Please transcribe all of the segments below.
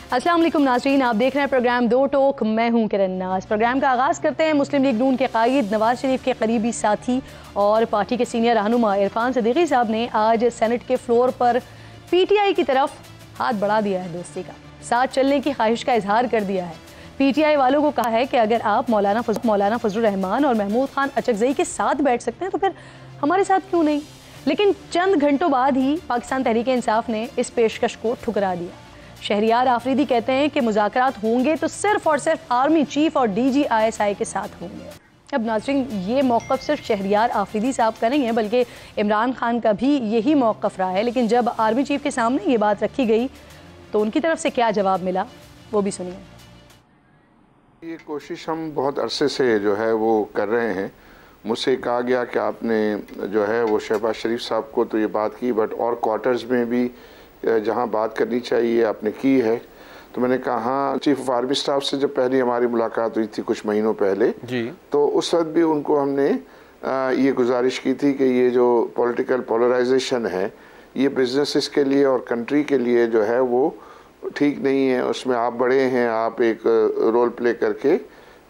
अस्सलाम वालेकुम नाज़रीन, आप देख रहे हैं प्रोग्राम दो टोक। मैं हूं किरण नाज। प्रोग्राम का आगाज़ करते हैं मुस्लिम लीग नून के कायद नवाज शरीफ के करीबी साथी और पार्टी के सीनियर रहनुमा इरफान सिद्दीकी साहब ने आज सेनेट के फ्लोर पर PTI की तरफ हाथ बढ़ा दिया है, दोस्ती का साथ चलने की ख्वाहिश का इजहार कर दिया है। PTI वालों को कहा है कि अगर आप मौलाना फजलुर रहमान और महमूद खान अचकज़ई के साथ बैठ सकते हैं तो फिर हमारे साथ क्यों नहीं। लेकिन चंद घंटों बाद ही पाकिस्तान तहरीक इंसाफ ने इस पेशकश को ठुकरा दिया। शहरियार आफरीदी कहते हैं कि मुज़ाकरात होंगे तो सिर्फ और सिर्फ आर्मी चीफ और DG ISI के साथ होंगे। अब नाज़रीन, ये मौक़िफ़ सिर्फ शहरियार आफरीदी साहब का नहीं है बल्कि इमरान खान का भी यही मौक़िफ़ रहा है। लेकिन जब आर्मी चीफ के सामने ये बात रखी गई तो उनकी तरफ से क्या जवाब मिला वो भी सुनिए। ये कोशिश हम बहुत अरसे से जो है वो कर रहे हैं। मुझसे कहा गया कि आपने जो है वो शहबाज शरीफ साहब को तो ये बात की, बट और क्वार्टर्स में भी जहाँ बात करनी चाहिए आपने की है। तो मैंने कहा हाँ, चीफ ऑफ आर्मी स्टाफ से जब पहली हमारी मुलाकात हुई थी कुछ महीनों पहले जी, तो उस वक्त भी उनको हमने ये गुजारिश की थी कि ये जो पॉलिटिकल पोलराइजेशन है ये बिजनेसेस के लिए और कंट्री के लिए जो है वो ठीक नहीं है। उसमें आप बड़े हैं, आप एक रोल प्ले करके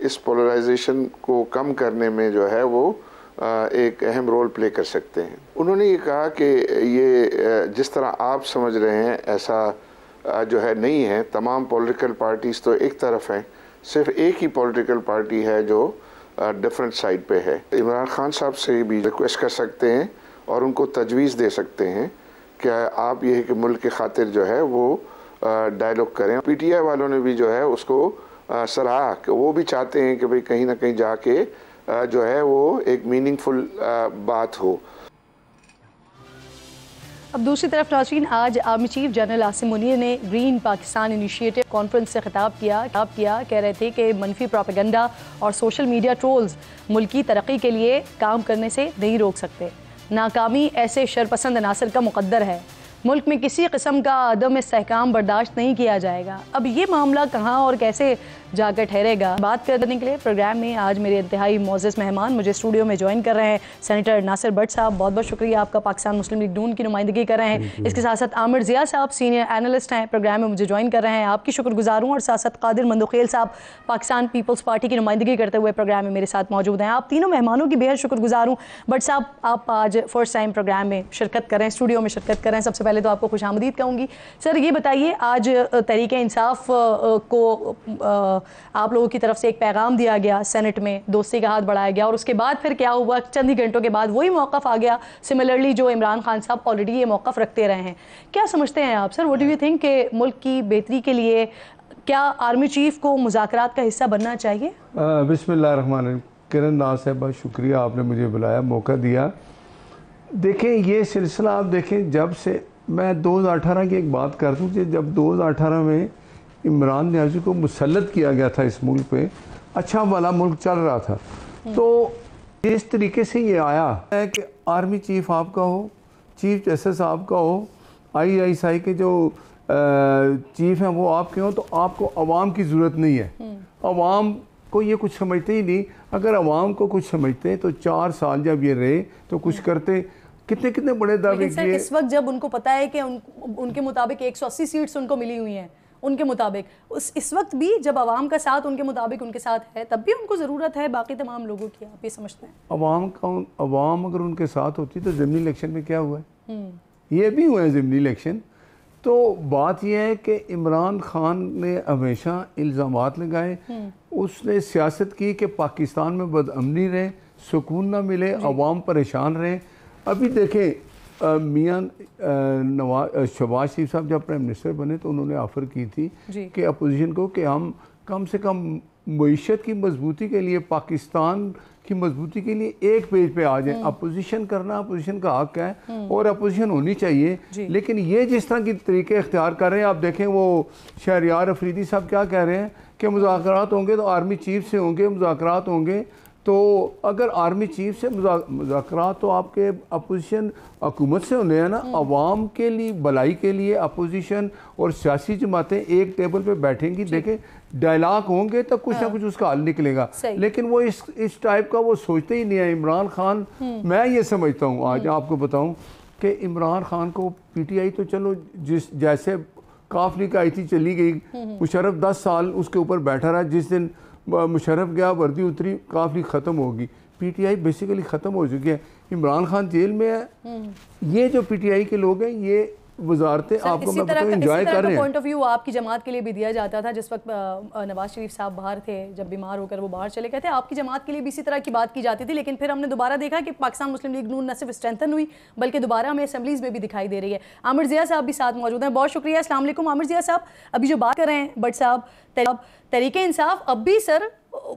इस पोलराइजेशन को कम करने में जो है वो एक अहम रोल प्ले कर सकते हैं। उन्होंने ये कहा कि ये जिस तरह आप समझ रहे हैं ऐसा जो है नहीं है। तमाम पॉलिटिकल पार्टीज़ तो एक तरफ हैं, सिर्फ एक ही पॉलिटिकल पार्टी है जो डिफरेंट साइड पे है। इमरान खान साहब से भी रिक्वेस्ट कर सकते हैं और उनको तजवीज़ दे सकते हैं कि आप ये कि मुल्क के खातिर जो है वो डायलॉग करें। PTI वालों ने भी जो है उसको सराहा कि वो भी चाहते हैं कि भाई कहीं ना कहीं जाके जो है वो एक मीनिंगफुल बात हो। अब दूसरी तरफ नाज़रीन, आज army chief general Asim Munir ने ग्रीन पाकिस्तान इनिशिएटिव कॉन्फ्रेंस से खिताब किया। कह रहे थे कि मनफी प्रोपेगेंडा और सोशल मीडिया ट्रोल्स मुल्क की तरक्की के लिए काम करने से नहीं रोक सकते। नाकामी ऐसे शरपसंद अनासर का मुकद्दर है। मुल्क में किसी किस्म का अदम इस्तेहकाम बर्दाश्त नहीं किया जाएगा। अब ये मामला कहाँ और कैसे जाकर ठहरेगा, बात करने के लिए प्रोग्राम में आज मेरे इंतहाई मोअज़्ज़ज़ मेहमान मुझे स्टूडियो में ज्वाइन कर रहे हैं। सेनेटर नासिर भट्ट साहब, बहुत बहुत शुक्रिया आपका, पाकिस्तान मुस्लिम लीग नून की नुमाइंदगी कर रहे हैं। इसके साथ साथ आमिर ज़िया साहब सीनियर एनालिस्ट हैं, प्रोग्राम में मुझे ज्वाइन कर रहे हैं, आपकी शुक्रगुजार हूँ। और साथ साथ कादिर मंदुखेल साहब पाकिस्तान पीपल्स पार्टी की नुमाइंदगी करते हुए प्रोग्राम में मेरे साथ मौजूद हैं। आप तीनों मेहमानों की बेहद शुक्रगुजार हूँ। भट्ट साहब, आप आज फर्स्ट टाइम प्रोग्राम में शिरकत करें, स्टूडियो में शिरकत करें, सबसे पहले तो आपको खुशामदीद कहूँगी। सर ये बताइए, आज तहरीक इंसाफ को आप लोगों की तरफ से एक पैगाम दिया गया, सेनेट में दोस्ती का हाथ बढ़ाया गया और उसके बाद फिर क्या हुआ, चंद ही घंटों के बाद वही मौक़िफ़ आ गया सिमिलरली जो इमरान खान साहब ऑलरेडी ये मौक़िफ़ रखते रहे हैं। क्या समझते हैं आप sir, what do you think कि मुल्क की बेहतरी के लिए क्या आर्मी चीफ को मुज़ाकरात का हिस्सा बनना चाहिए? बिस्मिल्लाहिर्रहमानिर्रहीम। किरण नाज़ साहब, बहुत शुक्रिया, आपने मुझे बुलाया, मौका दिया। देखें ये सिलसिला आप देखें, जब से मैं 2018 की एक बात कर दूँ कि जब 2018 में इमरान न्याज़ी को मुसल्लत किया गया था इस मुल्क पे, अच्छा वाला मुल्क चल रहा था, तो इस तरीके से ये आया है कि आर्मी चीफ आपका हो, चीफ जस्टिस आपका हो, ISI के जो चीफ हैं वो आपके हों, तो आपको अवाम की ज़रूरत नहीं है। अवाम को ये कुछ समझते ही नहीं। अगर अवाम को कुछ समझते तो 4 साल जब ये रहे तो कुछ करते। कितने कितने बड़े दावे किए। इस वक्त जब उनको पता है कि उनके मुताबिक 180 सीट्स उनको मिली हुई हैं, उनके मुताबिक इस वक्त भी जब आवाम का साथ उनके मुताबिक उनके साथ है, तब भी उनको ज़रूरत है बाकी तमाम लोगों की। आप ये समझते हैं अवाम अगर उनके साथ होती तो ज़िमनी इलेक्शन में क्या हुआ है, ये भी हुए हैं ज़िमनी इलेक्शन। तो बात यह है कि इमरान खान ने हमेशा इल्ज़ामात लगाए, उसने सियासत की कि पाकिस्तान में बदअमनी रहे, सुकून ना मिले, अवाम परेशान रहे। अभी देखें मियाँ शहबाज शरीफ साहब जब प्राइम मिनिस्टर बने तो उन्होंने ऑफ़र की थी कि अपोजिशन को कि हम कम से कम मईशत की मजबूती के लिए, पाकिस्तान की मजबूती के लिए एक पेज पे आ जाए। अपोजिशन करना अपोजिशन का हक है और अपोजिशन होनी चाहिए, लेकिन ये जिस तरह की तरीके इख्तियार कर रहे हैं, आप देखें वो शहरियार अफरीदी साहब क्या कह रहे हैं कि मुज़ाकरात होंगे तो आर्मी चीफ से होंगे, मुज़ाकरात होंगे तो अगर आर्मी चीफ से मुज़ाकरात तो आपके अपोजिशन हुकूमत से होने हैं ना। अवाम के लिए भलाई के लिए अपोजिशन और सियासी जमातें एक टेबल पे बैठेंगी, देखें डायलॉग होंगे तो कुछ ना कुछ उसका हल निकलेगा। लेकिन वो इस टाइप का वो सोचते ही नहीं है। इमरान खान, मैं ये समझता हूँ, आज आपको बताऊँ कि इमरान खान को PTI तो चलो जिस जैसे काफली का आई थी, चली गई। मुशर्रफ 10 साल उसके ऊपर बैठा रहा। जिस दिन मुशर्रफ गया, वर्दी उतरी, काफली ख़त्म होगी। पीटीआई बेसिकली ख़त्म हो चुकी है। इमरान खान जेल में है। ये जो पीटीआई के लोग हैं, ये वजारतें आपको मैं बताऊं एंजॉय कर रहे हैं। पॉइंट ऑफ व्यू आपकी जमात के लिए भी दिया जाता था। जिस वक्त नवाज शरीफ साहब बाहर थे, जब बीमार होकर वो बाहर चले गए थे, आपकी जमात के लिए भी इसी तरह की बात की जाती थी। लेकिन फिर हमने दोबारा देखा कि पाकिस्तान मुस्लिम लीग नून न सिर्फ स्ट्रेंथन हुई, बल्कि दोबारा हमें असेंबलीज में भी दिखाई दे रही है। आमिर ज़िया साहब भी साथ मौजूद हैं। बहुत शुक्रिया। अस्सलाम वालेकुम आमिर ज़िया साहब। अभी जो बात कर रहे हैं बट साहब, तहरीक इंसाफ अब भी सर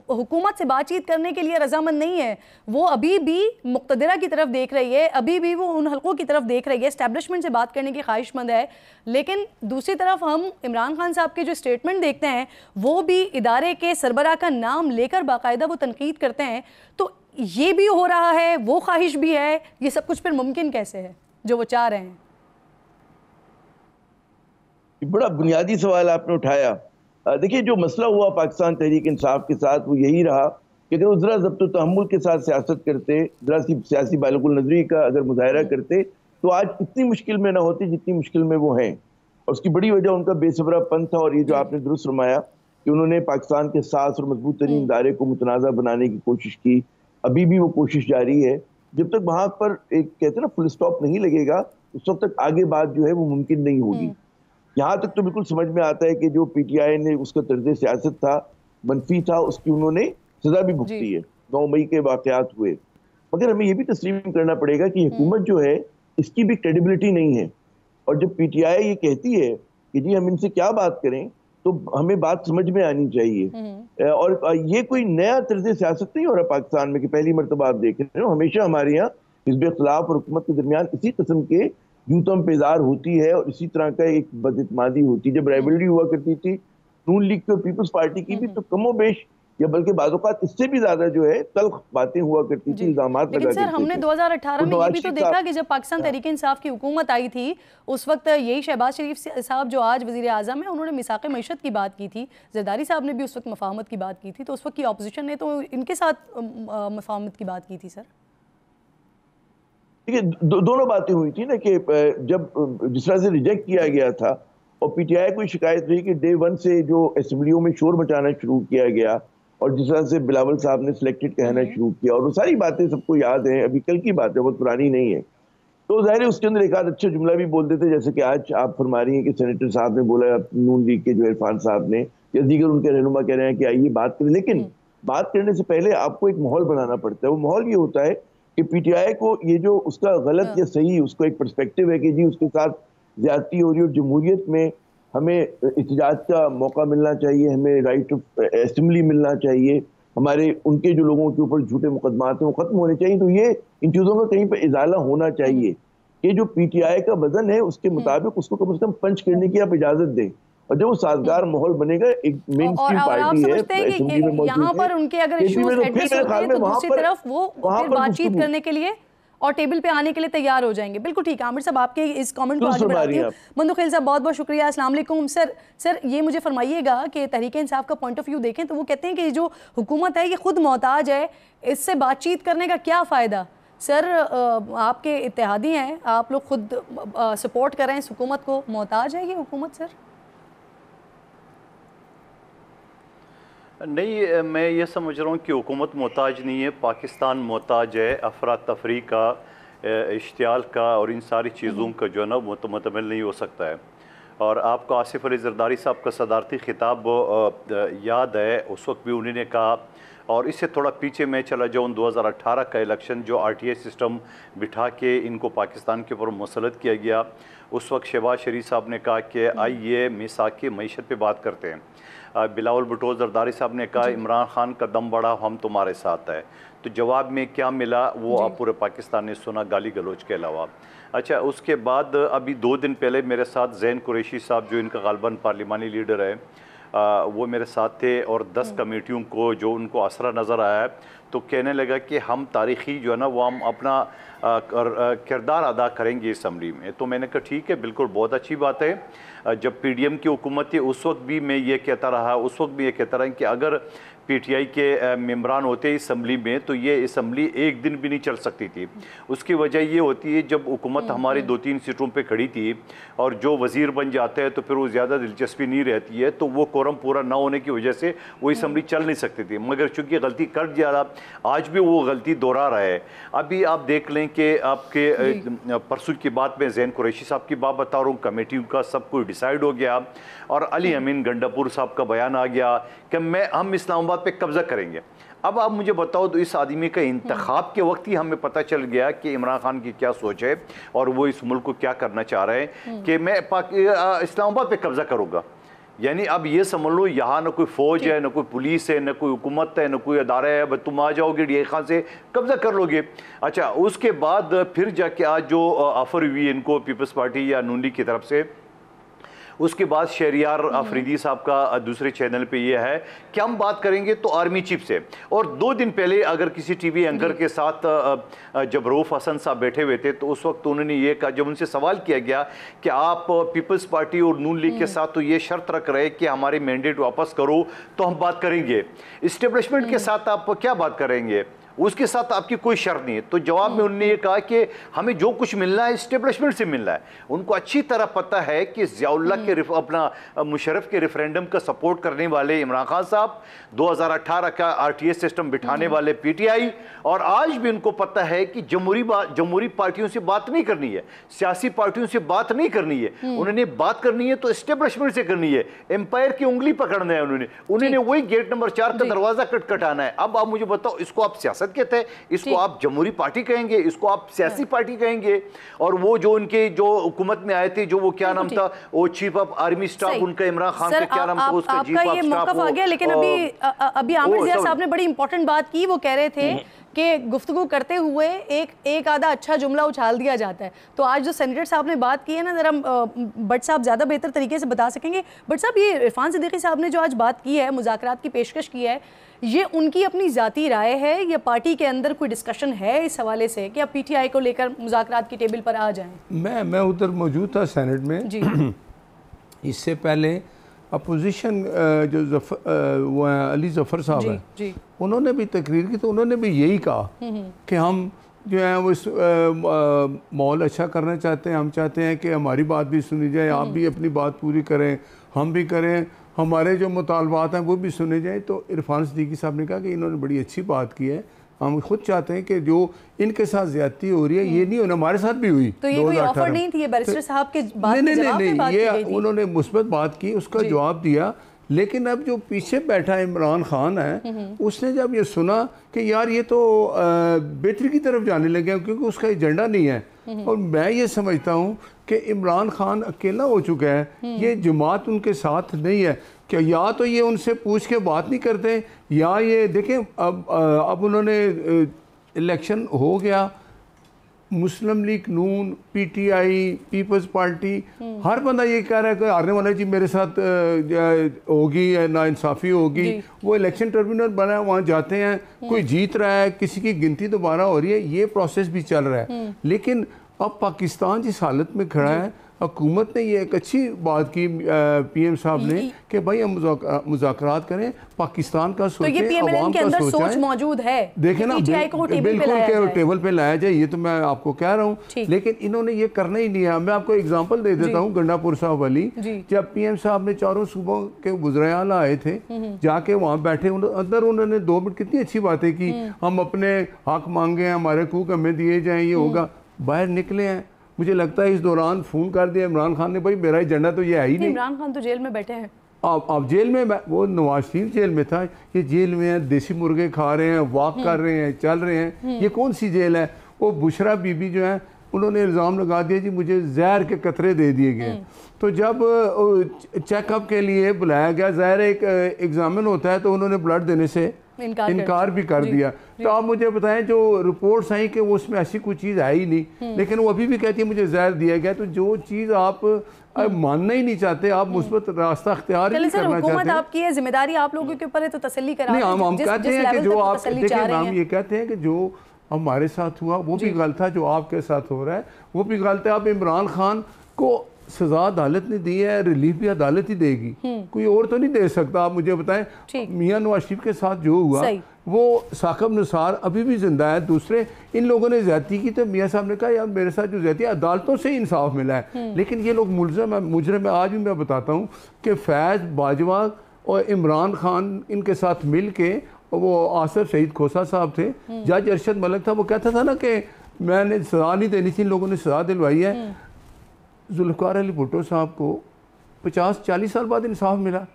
हुकूमत से बातचीत करने के लिए रजामंद नहीं है। वो अभी भी मुक़्तदरा की तरफ देख रही है, अभी भी वो उन हलकों की तरफ देख रही है, एस्टैब्लिशमेंट से बात करने की ख्वाहिशमंद है। लेकिन दूसरी तरफ हम इमरान खान साहब के जो स्टेटमेंट देखते हैं, वो भी इदारे के सरबराह का नाम लेकर बाकायदा वो तनकीद करते हैं। तो ये भी हो रहा है, वो ख्वाहिश भी है, ये सब कुछ फिर मुमकिन कैसे है जो वो चाह रहे हैं? बड़ा बुनियादी सवाल आपने उठाया। देखिए, जो मसला हुआ पाकिस्तान तहरीक इंसाफ के साथ वो यही रहा कि अगर वो ज़रा ज़ब्त तहम्मुल के साथ सियासत करते, ज़रा सी सियासी बालकुल नजरी का अगर मुजाहरा करते, तो आज इतनी मुश्किल में ना होती जितनी मुश्किल में वो हैं। और उसकी बड़ी वजह उनका बेसब्रापन था। और ये जो आपने दुरुस्त फरमाया कि उन्होंने पाकिस्तान के साथ और मजबूत तरीन इदारे को मुतनाज़ा बनाने की कोशिश की, अभी भी वो कोशिश जारी है। जब तक वहाँ पर एक कहते हैं ना फुल स्टॉप नहीं लगेगा, उस वक्त तक आगे बात जो है वो मुमकिन नहीं होगी। यहाँ तक तो बिल्कुल समझ में आता है कि जो पीटीआई ने उसका तर्ज सियासत था, मनफी था, उसकी उन्होंने सजा भी भुगती है। 9 मई के वाकयात हुए। मगर हमें यह भी तस्लीम करना पड़ेगा कि हुकूमत जो है इसकी भी क्रेडिबिलिटी नहीं है। और जब पीटीआई ये कहती है कि जी हम इनसे क्या बात करें, तो हमें बात समझ में आनी चाहिए। और ये कोई नया तर्ज सियासत नहीं हो रहा पाकिस्तान में कि पहली मरतबा आप देख रहे हो। हमेशा हमारे यहाँ हिज़्ब इख्तिलाफ और हुकूमत के दरमियान इसी किस्म के यूतम पेजार होती है और इसी तरह का एक बदइत्मादी होती है। जब राइवलरी हुआ करती थी नून लीग की और पीपल्स पार्टी की भी, तो कमोबेश या बल्कि बाज़-औक़ात इससे भी ज्यादा जो है तल्ख बातें हुआ करती थी, इल्ज़ामात लगा। सर हमने 2018 में ये भी तो देखा कि जब पाकिस्तान तहरीक इंसाफ की हुकूमत आई थी, उस वक्त यही शहबाज शरीफ साहब जो आज वज़ीर आज़म है, उन्होंने मिसाक़े मईशत की बात की थी। ज़रदारी साहब ने भी उस वक्त मफाहमत की बात की थी। तो उस वक्त की अपोजिशन ने तो इनके साथ मफाहमत की बात की थी। सर देखिए, दोनों बातें हुई थी ना कि जब जिस तरह से रिजेक्ट किया गया था और पीटीआई को शिकायत रही कि डे 1 से जो असेंबलियों में शोर मचाना शुरू किया गया और जिस तरह से बिलावल साहब ने सिलेक्टेड कहना शुरू किया, और वो सारी बातें सबको याद हैं, अभी कल की बात है, बहुत पुरानी नहीं है। तो जाहिर है उसके अंदर एक आध अच्छा जुमला भी बोल देते, जैसे कि आज आप फरमा रही हैं कि सेनेटर साहब ने बोला, नून लीग के जो इरफान साहब ने या दीगर उनके रहनुमा कह रहे हैं कि आइए बात करें। लेकिन बात करने से पहले आपको एक माहौल बनाना पड़ता है। वो माहौल ये होता है कि पीटीआई को ये जो उसका गलत या सही उसको एक पर्सपेक्टिव है कि जी उसके साथ ज्यादती हो रही है और जमहूरियत में हमें एहतजाज का मौका मिलना चाहिए, हमें राइट ऑफ असेंबली मिलना चाहिए, हमारे उनके जो लोगों के ऊपर झूठे मुकदमात हैं वो खत्म होने चाहिए। तो ये इन चीज़ों का कहीं पर इजाला होना चाहिए कि जो पीटीआई का वजन है उसके मुताबिक उसको कम से कम पंच करने की आप इजाजत दें। और जब वो साजगार माहौल बनेगा, एक मेन स्ट्रीम पार्टी है असेंबली में मौजूद है, यहाँ पर उनके अगर इश्यूज एड्रेस होते हैं तो दूसरी तरफ वो फिर बातचीत करने के लिए और टेबल पे आने के लिए तैयार हो जाएंगे। बिल्कुल ठीक है आमिर साहब, आपके इस कमेंट को आगे बढ़ाती हूँ। मंदुखेल साहब बहुत बहुत शुक्रिया। अस्सलाम वालेकुम। सर ये मुझे फरमाइएगा कि तहरीक इंसाफ का पॉइंट ऑफ व्यू देखें तो वो कहते हैं कि जो हुकूमत है ये खुद मोहताज है, इससे बातचीत करने का क्या फ़ायदा। सर आपके इत्तेहादी हैं, आप लोग खुद सपोर्ट कर रहे हैं इस हुकूमत को, मोहताज है ये हुकूमत? सर नहीं, मैं ये समझ रहा हूँ कि हुकूमत मोहताज नहीं है, पाकिस्तान मोहताज है अफरा तफरी का, इश्तियाल का और इन सारी चीज़ों का जो है ना मुतमल नहीं हो सकता है। और आपको आसिफ अली जरदारी साहब का सदारती खिताब याद है, उस वक्त भी उन्होंने कहा। और इससे थोड़ा पीछे मैं चला जाऊँ, 2018 का इलेक्शन जो RTA सिस्टम बिठा के इनको पाकिस्तान के ऊपर मुसलत किया गया, उस वक्त शहबाज शरीफ साहब ने कहा कि आइए मिसाक़े मईशत पे बात करते हैं। बिलावल भुट्टो जरदारी साहब ने कहा इमरान खान का दम बड़ा, हम तुम्हारे साथ है। तो जवाब में क्या मिला वो आप पूरे पाकिस्तान ने सुना, गाली गलोच के अलावा। अच्छा, उसके बाद अभी 2 दिन पहले मेरे साथ ज़ैन कुरैशी साहब जो इनका गालबन पार्लिमानी लीडर है, वो मेरे साथ थे और 10 कमेटियों को जो उनको असरा नज़र आया तो कहने लगा कि हम तारीख़ी जो है ना वो हम अपना किरदार अदा करेंगे असम्बली में। तो मैंने कहा ठीक है, बिल्कुल बहुत अच्छी बात है। जब PDM की हुकूमत थी उस वक्त भी मैं ये कहता रहा, उस वक्त भी ये कहता रहा कि अगर PTI के मेम्बरान होते असम्बली में तो ये असम्बली एक दिन भी नहीं चल सकती थी। उसकी वजह ये होती है जब हुकूमत हमारी 2-3 सीटों पे खड़ी थी और जो वज़ीर बन जाता है तो फिर वो ज़्यादा दिलचस्पी नहीं रहती है, तो वो कोरम पूरा ना होने की वजह से वो असम्बली चल नहीं सकती थी। मगर चूँकि गलती कर दिया, आज भी वो गलती दोहरा रहा है। अभी आप देख लें कि आपके परसों की बात में ज़ैन कुरैशी साहब की बात बता रहा हूँ, कमेटी का सब कुछ डिसाइड हो गया और अली अमीन गंडापुर साहब का बयान आ गया कि हम इस्लामाबाद पे कब्जा करेंगे। अब आप मुझे बताओ तो इस आदमी का इंतखाब के वक्त ही हमें पता चल गया कि इमरान खान की क्या सोच है और वो इस मुल्क को क्या करना चाह रहे हैं कि मैं इस्लामाबाद पे कब्जा करूँगा। यानी अब ये समझ लो यहाँ न कोई फौज है, न कोई पुलिस है, न कोई हुकूमत है, न कोई अदारा है, बस तुम आ जाओगे DI खान से कब्जा कर लोगे। अच्छा, उसके बाद फिर जाके आज जो ऑफर हुई इनको पीपल्स पार्टी या नून लीग की तरफ से, उसके बाद शहरियार अफरीदी साहब का दूसरे चैनल पे ये है कि हम बात करेंगे तो आर्मी चीफ से। और 2 दिन पहले अगर किसी TV एंकर के साथ जब रऊफ हसन साहब बैठे हुए थे तो उस वक्त उन्होंने ये कहा, जब उनसे सवाल किया गया कि आप पीपल्स पार्टी और नून लीग के साथ तो ये शर्त रख रहे कि हमारे मैंडेट वापस करो तो हम बात करेंगे, इस्टेब्लिशमेंट के साथ आप क्या बात करेंगे, उसके साथ आपकी कोई शर्त नहीं है। तो जवाब में उन्होंने ये कहा कि हमें जो कुछ मिलना है इस्टेब्लिशमेंट से मिलना है। उनको अच्छी तरह पता है कि ज़ियाउल्लाह के अपना मुशर्रफ के रेफरेंडम का सपोर्ट करने वाले इमरान खान साहब, 2018 का RTS सिस्टम बिठाने वाले PTI, और आज भी उनको पता है कि जमहूरी पार्टियों से बात नहीं करनी है, सियासी पार्टियों से बात नहीं करनी है, उन्होंने बात करनी है तो इस्टेब्लिशमेंट से करनी है, एम्पायर की उंगली पकड़ना है उन्होंने वही गेट नंबर 4 का दरवाजा खटखटाना है। अब आप मुझे बताओ, इसको आप सियासत कहते हैं, इसको आप जमहूरी पार्टी कहेंगे, इसको आप सियासी पार्टी कहेंगे? और वो जो उनके जो हुकूमत में आए थे, जो वो क्या नाम था, वो चीफ ऑफ आर्मी स्टाफ उनका, इमरान खान का क्या नाम था, उसका चीफ ऑफ स्टाफ आ गया। लेकिन अभी आमिर ज़िया साहब ने बड़ी इंपॉर्टेंट बात की, वो कह रहे थे कि गुफ्तगू करते हुए एक आधा अच्छा जुमला उछाल दिया जाता है। तो आज जो सेनेटर साहब ने बात की है ना, जरा भट्ट साहब ज़्यादा बेहतर तरीके से बता सकेंगे। भट्ट साहब, ये इरफान सिद्दीकी साहब ने जो आज बात की है, मुज़ाकरात की पेशकश की है, ये उनकी अपनी ज़ाती राय है या पार्टी के अंदर कोई डिस्कशन है इस हवाले से कि आप PTI को लेकर मुज़ाकरात की टेबल पर आ जाएं? मैं उधर मौजूद था सेनेट में जी। इससे पहले अपोजिशन जो वो अली ज़फ़र साहब हैं, उन्होंने भी तकरीर की, तो उन्होंने भी यही कहा कि हम जो है वो इस माहौल अच्छा करना चाहते हैं, हम चाहते हैं कि हमारी बात भी सुनी जाए, आप भी अपनी बात पूरी करें, हम भी करें, हमारे जो मुतालबात हैं वो भी सुने जाए। तो इरफान सिद्दीकी साहब ने कहा कि इन्होंने बड़ी अच्छी बात की है, हम खुद चाहते हैं कि जो इनके साथ ज्यादती हो रही है ये नहीं होना, हमारे साथ भी हुई। तो ये कोई ऑफर नहीं थी, ये बैरिस्टर साहब के बात के जवाब में बात की गई थी? उन्होंने मुस्बत बात की, उसका जवाब दिया। लेकिन अब जो पीछे बैठा इमरान खान है, उसने जब ये सुना कि यार ये तो बेहतरी की तरफ जाने लगे हैं, क्योंकि उसका एजेंडा नहीं है, और मैं ये समझता हूँ कि इमरान खान अकेला हो चुका है, ये जमात उनके साथ नहीं है। क्या या तो ये उनसे पूछ के बात नहीं करते, या ये देखें अब उन्होंने इलेक्शन हो गया, मुस्लिम लीग, नून, PTI, पीपल्स पार्टी, हर बंदा ये कह रहा है कि हारने वाला जी मेरे साथ होगी या नाइंसाफ़ी होगी। वो इलेक्शन ट्रिब्यूनल बना है, वहाँ जाते हैं, कोई जीत रहा है, किसी की गिनती दोबारा हो रही है, ये प्रोसेस भी चल रहा है। लेकिन अब पाकिस्तान जिस हालत में खड़ा है, हुकूमत ने ये एक अच्छी बात की PM साहब ने कि भाई हम मुज़ाकरात करें, पाकिस्तान का सोचें, तो ये PMLN के अंदर सोच मौजूद है, देखें ना, बिल्कुल टेबल पे लाया जाए, ये तो मैं आपको कह रहा हूँ। लेकिन इन्होंने ये करना ही नहीं है। मैं आपको एग्जांपल दे देता हूँ, गंडापुर साहब वाली, जब PM साहब ने 4 सूबों के वज़ीर-ए-आला आए थे, जाके वहाँ बैठे, अंदर उन्होंने 2 मिनट कितनी अच्छी बातें की, हम अपने हक मांगे हैं, हमारे हकूक़ हमें दिए जाएँ, ये होगा। बाहर निकले हैं, मुझे लगता है इस दौरान फ़ोन कर दिया इमरान खान ने, भाई मेरा एजेंडा तो ये है ही नहीं। इमरान खान तो जेल में बैठे हैं। आप जेल में, वो नवाज शरीफ जेल में था, ये जेल में है, देसी मुर्गे खा रहे हैं, वॉक कर रहे हैं, चल रहे हैं, ये कौन सी जेल है? वो बुशरा बीबी जो है, उन्होंने इल्ज़ाम लगा दिया जी मुझे जहर के कतरे दे दिए गए। तो जब चेकअप के लिए बुलाया गया, ज़ाहिर एक एग्जामिन होता है, तो उन्होंने ब्लड देने से इनकार भी कर दिया। तो आप मुझे बताएं, जो रिपोर्ट्स आई कि वो उसमें ऐसी कोई चीज़ आई नहीं, लेकिन वो अभी भी कहती है मुझे जहर दिया गया। तो जो चीज़ आप अब मानना ही नहीं चाहते, आप मुस्बत रास्ता अख्तियार ही नहीं करना चाहते। हुकूमत आपकी है, जिम्मेदारी आप लोगों के ऊपर है, तो तसल्ली करा। नहीं, हम कहते हैं कि जो आप देखिए, हम ये कहते हैं कि जो हमारे साथ हुआ वो भी गलत था, जो आपके साथ हो रहा है वो भी गलत है। आप इमरान खान को सजा अदालत ने दी है, रिलीफ भी अदालत ही देगी, कोई और तो नहीं दे सकता। आप मुझे बताएं, मियां नवाज शरीफ के साथ जो हुआ वो साकिब निसार अभी भी जिंदा है, दूसरे इन लोगों ने ज्यादती की तो मियां साहब ने कहा यार मेरे साथ जो ज्यादती, अदालतों से इंसाफ मिला है, लेकिन ये लोग मुलजम है, मुजरिम है। आज भी मैं बताता हूँ कि फैज़ बाजवा और इमरान खान इनके साथ मिल के, वो आसिफ शहीद खोसा साहब थे, जज अरशद मलिक था, वो कहता था ना कि मैंने सजा नहीं देनी थी, इन लोगों ने सजा दिलवाई है। जुल्फ़िकार अली भुट्टो साहब को 50-40 साल बाद इंसाफ मिला।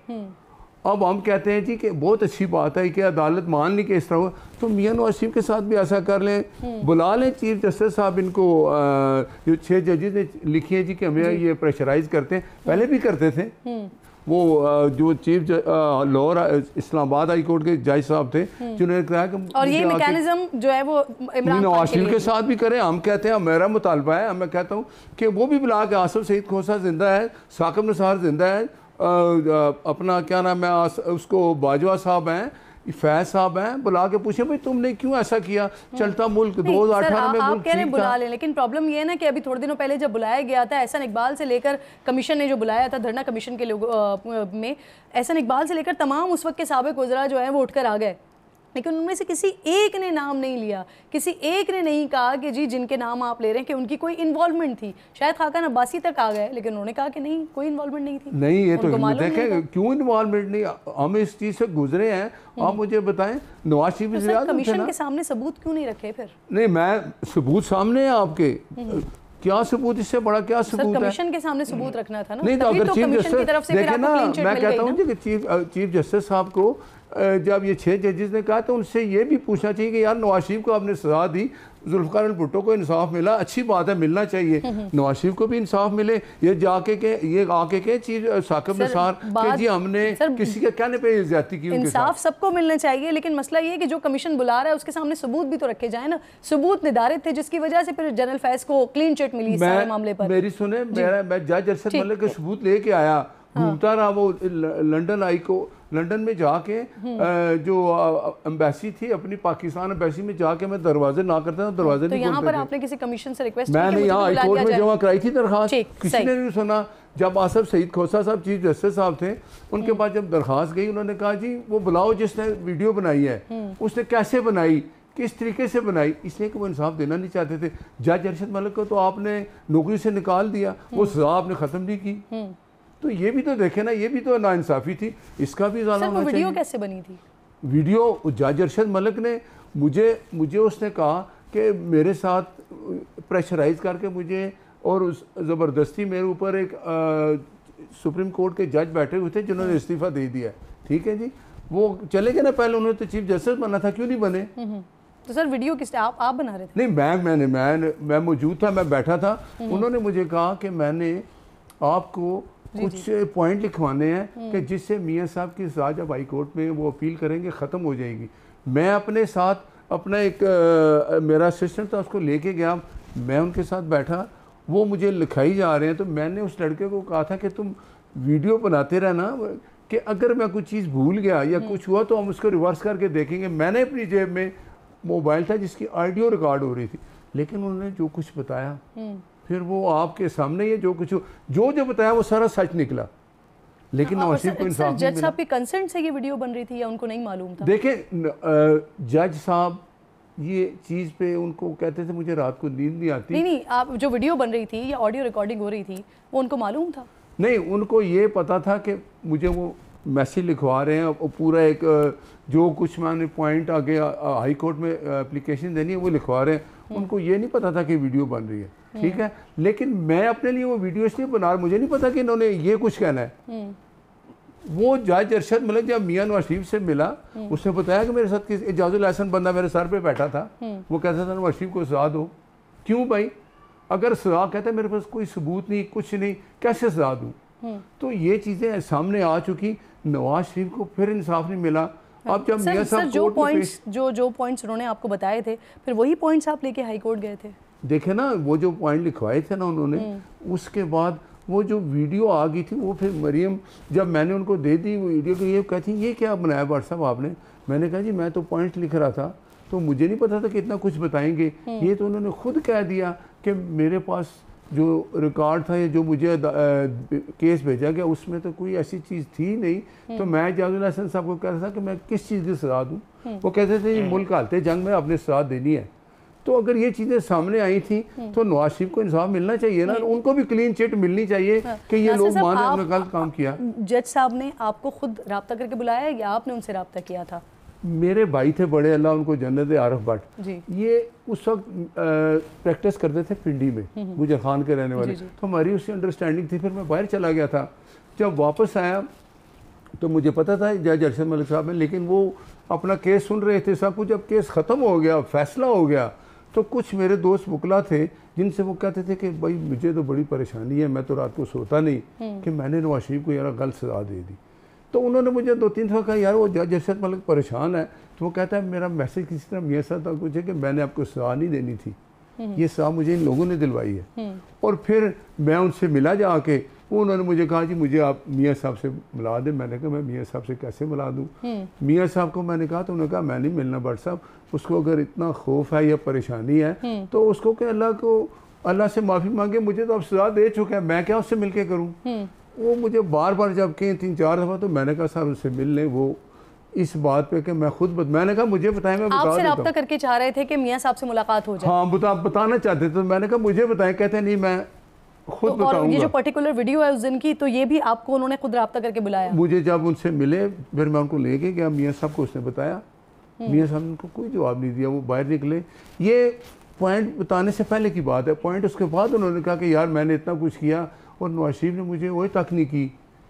अब हम कहते हैं जी कि बहुत अच्छी बात है कि अदालत मान ली कि इस तरह, तो मियां नवाज शरीफ के साथ भी ऐसा कर लें, बुला लें चीफ जस्टिस साहब इनको, जो 6 जजेस ने लिखी है जी कि हमें ये प्रेशराइज करते हैं, पहले भी करते थे। वो जो chief Lahore Islamabad high court के जज साहब थे जिन्होंने कहा कि और ये मैकेनिज्म जो है वो इमरान नवाज शरीफ के साथ भी करें। हम कहते हैं, मेरा मुतालबा है, मैं कहता हूँ कि वो भी बुला के, आसिफ शहीद खोसा जिंदा है, साकिब निसार जिंदा है, अपना क्या नाम है उसको बाजवा साहब हैं, फैज साहब हैं, बुला के पूछे भाई तुमने क्यों ऐसा किया, चलता मुल्क 2018 में आप कह रहे हैं बुला लें, लेकिन प्रॉब्लम ये है ना कि अभी थोड़े दिनों पहले जब बुलाया गया था एहसन इकबाल से लेकर, कमीशन ने जो बुलाया था धरना कमीशन के लोगों में, एहसन इकबाल से लेकर तमाम उस वक्त के साबिक वज़रा जो है वो उठकर आ गए, लेकिन उनमें से किसी एक ने नाम नहीं लिया, किसी एक ने नहीं कहा कि जी जिनके नाम आप ले रहे हैं कि उनकी कोई इन्वॉल्वमेंट थी। शायद खाकान अब्बासी तक आ गए, लेकिन उन्होंने कहा कि नहीं, कोई इन्वॉल्वमेंट नहीं थी। नहीं, ये तो देखें क्यों इन्वॉल्वमेंट नहीं, हम इस चीज़ से गुजरे हैं। आप मुझे बताएं, नवाज शरीफ तो कमीशन के सामने सबूत क्यों नहीं रखे फिर? नहीं, मैं सबूत सामने है आपके, क्या सबूत, इससे बड़ा क्या सबूत है? कमीशन के सामने सबूत रखना था ना। नहीं तो अगर चीफ जस्टिस देखे ना, मैं कहता हूँ कि चीफ जस्टिस साहब को जब ये 6 जजेस ने कहा तो उनसे ये भी पूछना चाहिए कि यार नवाज शरीफ को आपने सजा दी, जुल्फ़िकार अली भुट्टो को इंसाफ मिला, अच्छी बात है, मिलना चाहिए, नवाज शरीफ को भी इंसाफ मिले। ये जाके के ये आके के चीफ साकिब निसार के जी हमने किसी के कहने पे ज्यादती की, इंसाफ सबको मिलना चाहिए, लेकिन मसला ये है कि जो कमीशन बुला रहा है उसके सामने सबूत भी तो रखे जाए ना। सबूत निर्धारित थे जिसकी वजह से फिर जनरल फैज को क्लीन चिट मिली इस सारे मामले पर। मेरी सुने, मैं जज अरशद मलिक के सबूत लेके आया, घूमता रहा, वो लंदन में जाके जो एम्बेसी थी अपनी पाकिस्तान एम्बेसी में जाके मैं दरवाजे ना करता था, दरवाजे नहीं खोलते थे। यहाँ पर आपने किसी कमीशन से रिक्वेस्ट मैंने यहाँ हाई कोर्ट में जमा कराई थी दरखास्त, किसी ने नहीं सुना। जब आसिफ शहीद खोसा साहब चीफ जस्टिस साहब थे, उनके पास जब दरखास्त गई, उन्होंने कहा जी वो बुलाओ जिसने वीडियो बनाई है, उसने कैसे बनाई, किस तरीके से बनाई, इसलिए कि वो इंसाफ देना नहीं चाहते थे। जज अरशद मलिक को तो आपने नौकरी से निकाल दिया, वो सजा आपने ख़त्म नहीं की, तो ये भी तो देखे ना, ये भी तो नाइंसाफ़ी थी, इसका भी ज़्यादा होना चाहिए। वीडियो कैसे बनी थी? वीडियो जज अरशद मलिक ने मुझे उसने कहा कि मेरे साथ प्रेशराइज करके मुझे और ज़बरदस्ती मेरे ऊपर एक सुप्रीम कोर्ट के जज बैठे हुए थे जिन्होंने इस्तीफ़ा दे दिया, ठीक है जी, वो चले गए ना, पहले उन्होंने तो चीफ जस्टिस बनना था, क्यों नहीं बने? तो सर वीडियो किस आप बना रहे थे? नहीं, मैं मौजूद था, मैं बैठा था, उन्होंने मुझे कहा कि मैंने आपको कुछ पॉइंट लिखवाने हैं कि जिससे मियां साहब की सजा जब हाई कोर्ट में वो अपील करेंगे ख़त्म हो जाएगी। मैं अपने साथ अपना एक मेरा असिस्टेंट था, उसको लेके गया, मैं उनके साथ बैठा, वो मुझे लिखाई जा रहे हैं, तो मैंने उस लड़के को कहा था कि तुम वीडियो बनाते रहना कि अगर मैं कुछ चीज़ भूल गया या कुछ हुआ तो हम उसको रिवर्स करके देखेंगे। मैंने अपनी जेब में मोबाइल था जिसकी ऑडियो रिकॉर्ड हो रही थी, लेकिन उन्होंने जो कुछ बताया फिर वो आपके सामने ये जो बताया वो सारा सच निकला, लेकिन नवाज शरीफ को इंसाफ नहीं मिला। जज साहब के कंसेंट से ये वीडियो बन रही थी या उनको नहीं मालूम था? देखें, जज साहब ये चीज़ पे उनको कहते थे मुझे रात को नींद नहीं आती। नहीं, आप जो वीडियो बन रही थी या ऑडियो रिकॉर्डिंग हो रही थी वो उनको मालूम था? नहीं, उनको ये पता था कि मुझे वो मैसेज लिखवा रहे हैं, और पूरा एक जो कुछ मैंने पॉइंट आगे हाई कोर्ट में एप्लीकेशन देनी है वो लिखवा रहे हैं, उनको ये नहीं पता था कि वीडियो बन रही है, ठीक है। लेकिन मैं अपने लिए वो वीडियो इसलिए बना रहा, मुझे नहीं पता कि इन्होंने ये कुछ कहना है। वो जज अरशद मलिक जब मियां नवाज शरीफ से मिला, उसने बताया कि मेरे साथ एजाजुल एहसन बंदा मेरे सर पे बैठा था, वो कहता था नवाज शरीफ को सजा दो। क्यों भाई, अगर सजा कहता है मेरे पास कोई सबूत नहीं, कुछ नहीं, कैसे सजा दूँ? तो ये चीज़ें सामने आ चुकी, नवाज शरीफ को फिर इंसाफ नहीं मिला। अब जब मियां साहब जो पॉइंट्स उन्होंने आपको बताए थे, फिर वही पॉइंट्स आप लेके हाई कोर्ट गए थे? देखे ना, वो जो पॉइंट लिखवाए थे ना उन्होंने, उसके बाद वो जो वीडियो आ गई थी वो फिर मरियम जब मैंने उनको दे दी वो वीडियो, ये कहती ये क्या बनाया व्हाट्सएप आपने? मैंने कहा जी मैं तो पॉइंट लिख रहा था, तो मुझे नहीं पता था कि इतना कुछ बताएंगे। ये तो उन्होंने खुद कह दिया कि मेरे पास जो रिकॉर्ड था या जो मुझे केस भेजा गया उसमें तो कोई ऐसी चीज़ थी नहीं। तो मैं इजाज़ुल हसन साहब को कह रहा था कि मैं किस चीज़ की सजा दूँ। वो कहते थे ये मुल्क हालते जंग में अपने सजा देनी है। तो अगर ये चीज़ें सामने आई थी तो नवाज शरीफ को इंसाफ मिलना चाहिए ना, उनको भी क्लीन चिट मिलनी चाहिए कि ये लोग माने हमने गलत काम किया। जज साहब ने आपको खुद रब्ता करके बुलाया या आपने उनसे रब्ता किया था? मेरे भाई थे बड़े, अल्लाह उनको जन्नत दे, आरफ भट्ट, ये उस वक्त प्रैक्टिस करते थे पिंडी में, गुजर खान के रहने वाले। तो हमारी उससे अंडरस्टैंडिंग थी। फिर मैं बाहर चला गया था। जब वापस आया तो मुझे पता था जज अरशद मलिक साहब ने, लेकिन वो अपना केस सुन रहे थे सब कुछ। जब केस ख़त्म हो गया, फैसला हो गया, तो कुछ मेरे दोस्त मुकला थे जिनसे वो कहते थे कि भाई मुझे तो बड़ी परेशानी है, मैं तो रात को सोता नहीं कि मैंने नवाज शरीफ को यार गलत सजा दे दी। तो उन्होंने मुझे 2-3 दफ़ा कहा यार वो जज अरशद मलिक परेशान है। तो वो कहता है मेरा मैसेज किसी तरह मियाँ साहब तक पूछे कि मैंने आपको सजा नहीं देनी थी, ये सजा मुझे इन लोगों ने दिलवाई है। और फिर मैं उनसे मिला जाके, वो उन्होंने मुझे कहा जी मुझे आप मियाँ साहब से मिला दें। मैंने कहा मैं मियाँ साहब से कैसे मिला दूँ? मियाँ साहब को मैंने कहा तो उन्होंने कहा मैं नहीं मिलना भट्ट साहब, उसको अगर इतना खौफ है या परेशानी है तो उसको कि अल्लाह से माफ़ी मांगे, मुझे तो अब सजा दे चुका है, मैं क्या उससे मिल के करूँ? वो मुझे बार बार जब कहे 3-4 दफ़ा, तो मैंने कहा सर उससे मिल लें। वो इस बात पे कि मैं खुद मैंने कहा मुझे बताएं, मैं बता देता हूं। आपसे रब्ता करके चाह रहे थे कि मियाँ साहब से मुलाकात हो जाए? हाँ बताना चाहते थे। तो मैंने कहा मुझे बताएं, कहते नहीं मैं खुद बताऊंगा। और ये जो पर्टिकुलर वीडियो है उस दिन की, तो ये भी आपको उन्होंने खुद रब्ता करके बुलाया? मुझे जब उनसे मिले फिर मैं उनको लेके गया, मियाँ साहब को उसने बताया। मियाँ साहब ने उनको कोई जवाब नहीं दिया, वो बाहर निकले। ये पॉइंट बताने से पहले की बात है। पॉइंट उसके बाद उन्होंने कहा कि यार मैंने इतना कुछ किया और नवाज शरीफ ने मुझे वही तक नहीं की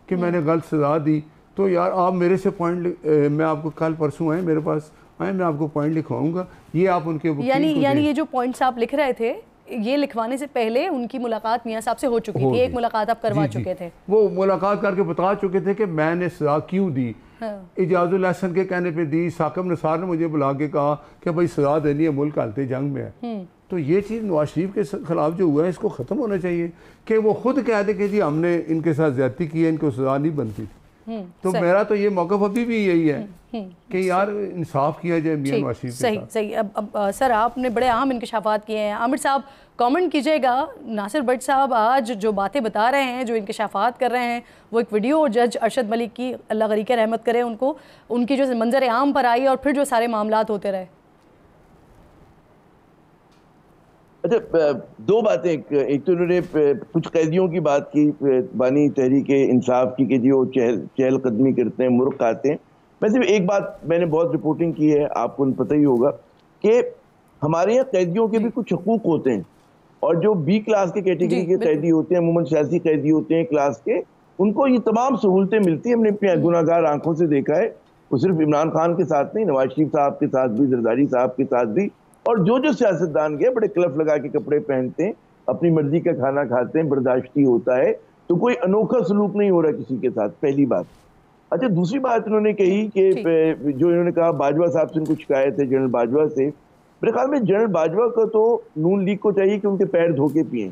कि मैंने गलत सजा दी। तो यार आप मेरे से पॉइंट, मैं आपको कल परसों आए मेरे पास आए, मैं आपको पॉइंट लिखवाऊंगा, ये आप उनके यानी ये जो पॉइंट्स आप लिख रहे थे, ये लिखवाने से पहले उनकी मुलाकात मियाँ साहब से हो चुकी थी? एक मुलाकात आप करवा चुके थे? वो मुलाकात करके बता चुके थे कि मैंने सजा क्यों दी। इजाजुल हसन के कहने पे दी। साकिब निसार ने मुझे बुला के कहा कि भाई सजा देनी है, मुल्क हालते जंग में है। तो ये चीज़ नवाज शरीफ के खिलाफ जो हुआ है इसको ख़त्म होना चाहिए कि वो खुद कह दे कि जी हमने इनके साथ ज्यादती की है, इनको सजा नहीं बनती थी। तो मेरा तो ये मौक़िफ़ अभी भी यही है कि यार इंसाफ किया जाए मियां नवाज शरीफ के साथ। सही। अब सर आपने बड़े अहम इंकशाफात किए हैं। आमिर साहब कमेंट कीजिएगा, नासिर भट्ट साहब आज जो बातें बता रहे हैं, जो इंकशाफात कर रहे हैं, वो एक वीडियो जज अरशद मलिक की, अल्लाह गरीक रहमत करे उनको, उनकी जो मंजर आम पर आई और फिर जो सारे मामलात होते रहे। अच्छा, दो बातें। एक तो उन्होंने कुछ कैदियों की बात की, बानी तहरीक इंसाफ की, कि जी वो चहलकदमी करते हैं, मुर्ख खाते हैं। मैं सिर्फ एक बात, मैंने बहुत रिपोर्टिंग की है, आपको पता ही होगा कि हमारे यहाँ कैदियों के भी कुछ हकूक होते हैं, और जो बी क्लास के कैटेगरी के कैदी होते हैं, अमूमन सियासी कैदी होते हैं क्लास के, उनको ये तमाम सहूलतें मिलती हैं। हमने अपनी गुनाहगार आंखों से देखा है। वो सिर्फ इमरान खान के साथ नहीं, नवाज शरीफ साहब के साथ भी, जरदारी साहब के साथ भी, और जो सियासतदान गए बड़े क्लफ लगा के कपड़े पहनते हैं, अपनी मर्जी का खाना खाते हैं, बर्दाश्ती होता है, तो कोई अनोखा सलूक नहीं हो रहा किसी के साथ, पहली बात। अच्छा, दूसरी बात उन्होंने कही कि जो इन्होंने कहा बाजवा साहब से उनको शिकायत है, जनरल बाजवा से। मेरे ख्याल में जनरल बाजवा को तो नून लीग को चाहिए कि उनके पैर धो के पिए,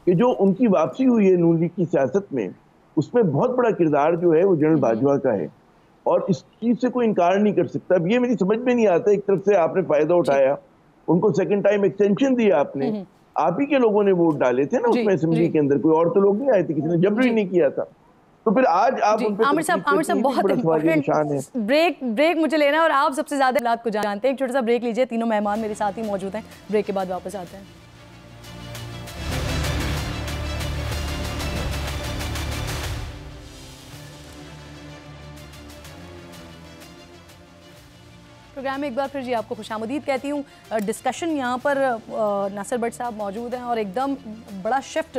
कि जो उनकी वापसी हुई है नून लीग की सियासत में, उसमें बहुत बड़ा किरदार जो है वो जनरल बाजवा का है, और इस चीज से कोई इनकार नहीं कर सकता। अब ये मेरी समझ में नहीं आता, एक तरफ से आपने फायदा उठाया, उनको सेकंड टाइम एक्सटेंशन दिया आपने, आप ही के लोगों ने वोट डाले थे ना उसमें असेंबली के अंदर, कोई और तो लोग नहीं आए थे, किसी ने जबरी नहीं किया था। तो फिर आज आप उन पे आमिर साहब बहुत इम्पोर्टेंट ब्रेक मुझे लेना है, और आप सबसे ज्यादा हालात को जानते हैं। एक छोटा सा ब्रेक लीजिए, तीनों मेहमान मेरे साथ ही मौजूद हैं। ब्रेक के बाद वापस आते हैं। प्रोग्राम में एक बार फिर जी आपको खुशामदीद कहती हूँ। डिस्कशन यहाँ पर नासिर भट्ट साहब मौजूद हैं और एकदम बड़ा शिफ्ट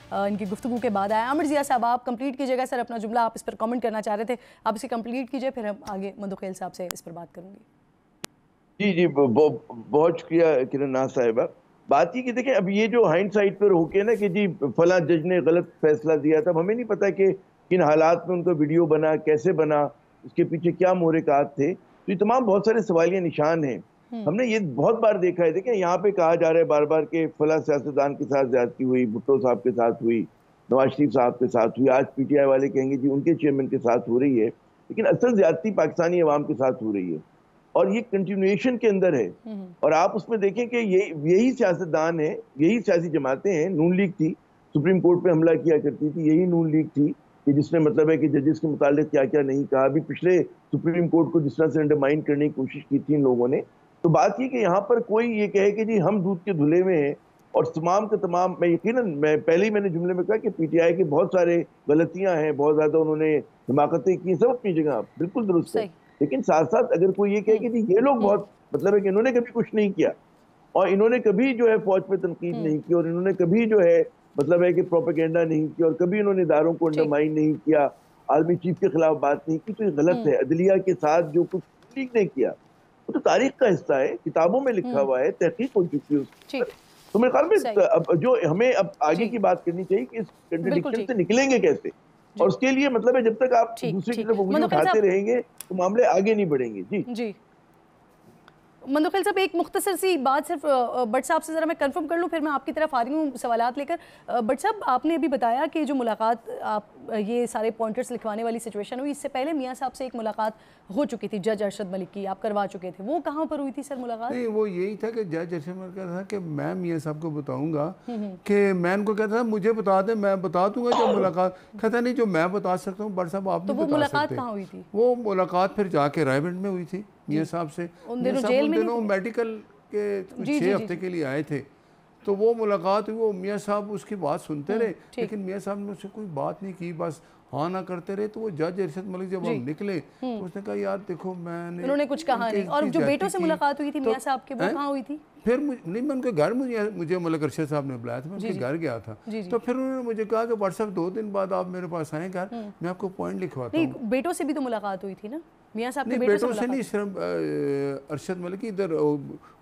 इनकी गुफ्तगू के बाद आया। आमिर जिया साहब आप कंप्लीट कीजिएगा सर अपना जुमला, आप इस पर कमेंट करना चाह रहे थे, आप इसे कंप्लीट कीजिए, फिर हम आगे मंदुखेल साहब से इस पर बात करूँगी। जी बहुत शुक्रिया किरण नाज साहिबा। बात ये कि देखिए, अब ये जो हाइंडसाइट पर होके ना कि जी फला जज ने गलत फैसला दिया था, हमें नहीं पता कि किन हालात में उनका वीडियो बना, कैसे बना, उसके पीछे क्या मोहरकात थे, तो ये तमाम बहुत सारे सवालिया निशान हैं। हमने ये बहुत बार देखा है। देखिए, यहाँ पे कहा जा रहा है बार बार के फला सियासतदान के साथ ज्यादती हुई, भुट्टो साहब के साथ हुई, नवाज शरीफ साहब के साथ हुई, आज पीटीआई वाले कहेंगे जी उनके चेयरमैन के साथ हो रही है, लेकिन असल ज्यादती पाकिस्तानी अवाम के साथ हो रही है और ये कंटिन्यूएशन के अंदर है। और आप उसमें देखें कि यही सियासतदान है, यही सियासी जमातें हैं। नून लीग थी, सुप्रीम कोर्ट पे हमला किया करती थी, यही नून लीग थी कि जिसने मतलब है कि जजेस के मुतालिक क्या क्या नहीं कहा। अभी पिछले सुप्रीम कोर्ट को जिस तरह से अंडरमाइन करने की कोशिश की थी इन लोगों ने। तो बात ये कि यहाँ पर कोई ये कहे कि जी हम दूध के धुले में हैं और तमाम के तमाम, मैं यकीनन मैं पहले ही मैंने जुमले में कहा कि पीटीआई की बहुत सारे गलतियां हैं, बहुत ज्यादा उन्होंने हिमाकतें की, सब अपनी जगह बिल्कुल दुरुस्त है। लेकिन साथ साथ अगर कोई ये कहे कि जी ये लोग बहुत मतलब है कि इन्होंने कभी कुछ नहीं किया और इन्होंने कभी जो है फौज पे तनकीद नहीं की और इन्होंने कभी जो है मतलब है कि प्रोपेगेंडा नहीं किया और कभी इन्होंने इदारों को अंडरमाइन नहीं किया, आर्मी चीफ के खिलाफ बात नहीं की, तो ये गलत है। अदलिया के साथ जो कुछ लीग ने किया वो तो तारीख का हिस्सा है, किताबों में लिखा हुआ है, तहकीक हो चुकी है उसकी। तो मेरे ख्याल में अब जो हमें अब आगे की बात करनी चाहिए कि इस कंट्रडिक्शन से निकलेंगे कैसे, और उसके लिए मतलब है जब तक आप दूसरी की तरफ उंगली उठाते रहेंगे तो मामले आगे नहीं बढ़ेंगे। जी मंदुखिल साहब, एक मुख्तसर सी बात सिर्फ भट्ट साहब से ज़रा मैं कंफर्म कर लूँ, फिर मैं आपकी तरफ आ रही हूँ सवालात लेकर। भट्ट साहब, आपने अभी बताया कि जो मुलाकात आप ये सारे पॉइंटर्स लिखवाने वाली सिचुएशन हुई, इससे पहले मियाँ साहब से एक मुलाकात हो चुकी थी जज अरशद मलिक की, आप करवा चुके थे। वो कहाँ पर हुई थी सर मुलाकात? नहीं, वो यही था कि जज अरशद मलिक का था कि मैं मियाँ साहब को बताऊँगा कि मैं उनको कहता था मुझे बता दें, मैं बता दूंगा जब मुलाकात। कहता नहीं जो मैं बता सकता हूँ भट्ट साहब आप नहीं बता सकते। वो मुलाकात कहाँ हुई थी? वो मुलाकात फिर जाके रायबंद में हुई थी मियाँ साहब से। उन दिनों मेडिकल के 6 हफ्ते के लिए आए थे, तो वो मुलाकात हुई। वो मियाँ साहब उसकी बात सुनते रहे, लेकिन मियाँ साहब ने उससे कोई बात नहीं की, बस हाँ ना करते रहे। तो वो जज अरशद मलिक जब हम निकले तो उसने कहा यार देखो मैंने, उन्होंने कुछ कहा नहीं। और जो बेटों से मुलाकात हुई थी मियाँ साहब के, वो कहाँ हुई थी? फिर नहीं, मैं उनके घर, मुझे मलिक अरशद साहब ने बुलाया था, मैं उनके घर गया था। तो फिर उन्होंने मुझे कहा कि व्हाट्सएप 2 दिन बाद आप मेरे पास आए घर, मैं आपको पॉइंट लिखवाता हूँ। बेटों से भी तो मुलाकात हुई थी ना मियाँ साहब के? बेटों से नहीं, सिर्फ अरशद मलिक इधर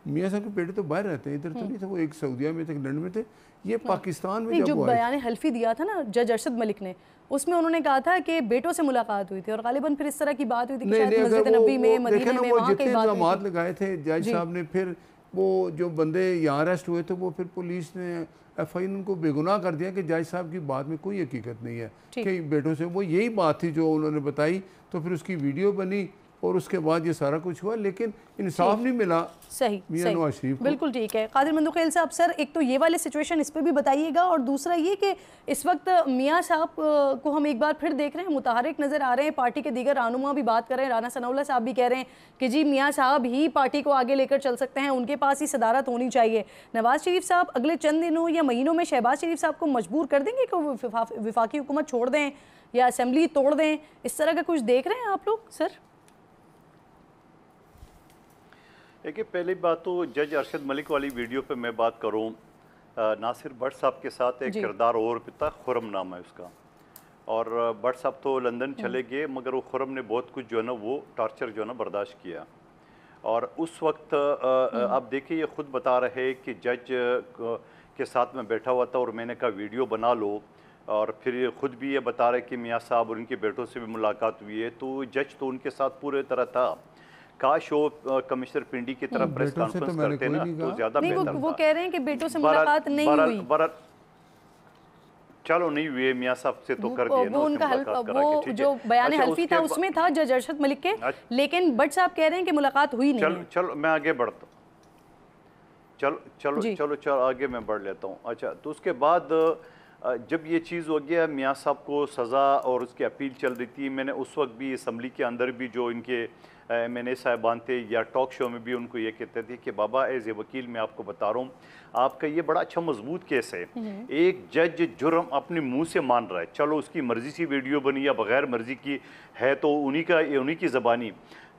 मियाँ साहब के बेटे तो बाहर रहते हैं, इधर तो नहीं थे। वो एक सऊदिया में थे, लंदन में थे, ये पाकिस्तान में। जो बयान हल्फी दिया था ना जज अरशद मलिक ने, उसमें उन्होंने कहा था कि बेटों से मुलाकात हुई थी और गालिबन फिर इस तरह की बात हुई थी कि शायद मस्जिद नबी में, मदीने में, वहाँ की बात इल्जामात लगाए थे जज साहब ने। फिर वो जो बंदे यहाँ अरेस्ट हुए थे वो फिर पुलिस ने FIR उनको बेगुनाह कर दिया कि जज साहब की बात में कोई हकीकत नहीं है कि बेटों से। वो यही बात थी जो उन्होंने बताई। तो फिर उसकी वीडियो बनी और उसके बाद ये सारा कुछ हुआ, लेकिन इंसाफ नहीं मिला। सही, नवाज शरीफ। बिल्कुल ठीक है। कादिर मंदुखिल साहब, सर एक तो ये वाली सिचुएशन इस पर भी बताइएगा, और दूसरा ये कि इस वक्त मियाँ साहब को हम एक बार फिर देख रहे हैं मुतहरिक नज़र आ रहे हैं, पार्टी के दीगर रहनुमा भी बात कर रहे हैं, राना सनाउल्लाह साहब भी कह रहे हैं कि जी मियाँ साहब ही पार्टी को आगे लेकर चल सकते हैं, उनके पास ही सदारत होनी चाहिए। नवाज शरीफ साहब अगले चंद दिनों या महीनों में शहबाज शरीफ साहब को मजबूर कर देंगे कि वो विफाकी हुकूमत छोड़ दें या असेंबली तोड़ दें, इस तरह का कुछ देख रहे हैं आप लोग सर? देखिए, पहली बात तो जज अरशद मलिक वाली वीडियो पे मैं बात करूं, नासिर भट्ट साहब के साथ एक किरदार और पिता खुरम नाम है उसका, और भट्ट साहब तो लंदन चले गए, मगर वो खुरम ने बहुत कुछ जो है ना वो टॉर्चर जो है ना बर्दाश्त किया। और उस वक्त आप देखिए ये ख़ुद बता रहे कि जज के साथ में बैठा हुआ था और मैंने कहा वीडियो बना लो, और फिर ख़ुद भी ये बता रहे कि मियाँ साहब और उनके बेटों से भी मुलाकात हुई है। तो जज तो उनके साथ पूरे तरह था। काश वो कमिश्नर पिंडी की तरफ प्रेस कॉन्फ्रेंस करते ना तो ज्यादा बेहतर था। वो कह रहे हैं कि बेटों से मुलाकात नहीं हुई। चलो नहीं हुए, मियाँ साहब से तो कर दिए ना, उनका वो जो बयान हल्फी था उसमें था जज अरशद मलिक के, लेकिन भट्ट साहब कह रहे हैं कि मुलाकात हुई नहीं। चलो मैं आगे बढ़ता हूँ, चलो आगे मैं बढ़ लेता हूँ। अच्छा, तो उसके बाद जब ये चीज़ हो गया, मियाँ साहब को सज़ा और उसकी अपील चल रही थी, मैंने उस वक्त भी असम्बली के अंदर भी जो इनके MNA साहिबान थे या टॉक शो में भी उनको ये कहते थे कि बाबा एज ए वकील मैं आपको बता रहा हूँ, आपका ये बड़ा अच्छा मजबूत केस है। एक जज जुर्म अपने मुंह से मान रहा है, चलो उसकी मर्जी से वीडियो बनी या बगैर मर्जी की है तो उन्हीं की ज़बानी,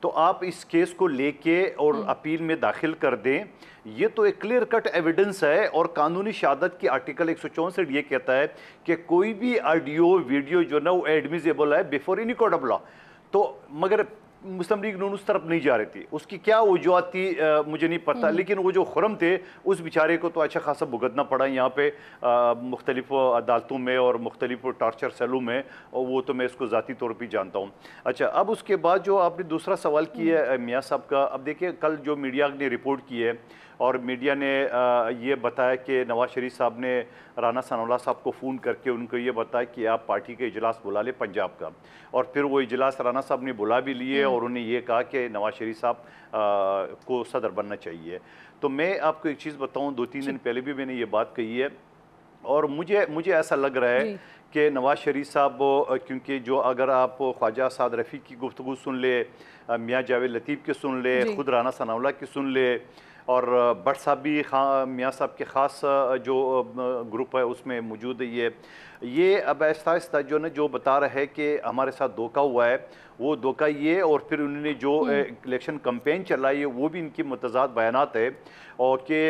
तो आप इस केस को लेके और अपील में दाखिल कर दें। ये तो एक क्लियर कट एविडेंस है, और कानूनी शहादत की आर्टिकल 164 ये कहता है कि कोई भी ऑडियो वीडियो जो ना वो एडमिसेबल है before any court of law. तो मगर मुस्लिम लीग नून उस तरफ नहीं जा रही थी, उसकी क्या वजूहत थी मुझे नहीं पता, लेकिन वो जो खुरम थे उस बेचारे को तो अच्छा खासा भुगतना पड़ा यहाँ पे मुख्तलिफ अदालतों में और मुख्तलिफ टॉर्चर सेलों में, और वो तो मैं इसको ज़ाती तौर पर जानता हूँ। अच्छा, अब उसके बाद जो आपने दूसरा सवाल किया है मियाँ साहब का, अब देखिए कल जो मीडिया ने रिपोर्ट की है और मीडिया ने ये बताया कि नवाज शरीफ साहब ने राना सनाउल्लाह साहब को फ़ोन करके उनको ये बताया कि आप पार्टी के इजलास बुला लें पंजाब का, और फिर वो इजलास राना साहब ने बुला भी लिए और उन्हें ये कहा कि नवाज शरीफ साहब को सदर बनना चाहिए। तो मैं आपको एक चीज़ बताऊँ, 2-3 दिन पहले भी मैंने ये बात कही है, और मुझे ऐसा लग रहा है कि नवाज शरीफ साहब, क्योंकि जो अगर आप ख्वाजा साद रफ़ी की गुफ्तगू सुन ले, मियाँ जावेद लतीफ़ की सुन ले, ख़ुद राना सनाउल्लाह की सुन ले, और भट्ट साहब भी मियाँ साहब के ख़ास जो ग्रुप है उसमें मौजूद है, ये अब आहिस्ता आहिस्ता जो ना जो बता रहा है कि हमारे साथ धोखा हुआ है, वो धोखा ये, और फिर उन्होंने जो इलेक्शन कैंपेन चलाई है वो भी इनकी मुतज़ाद बयानात है, और कि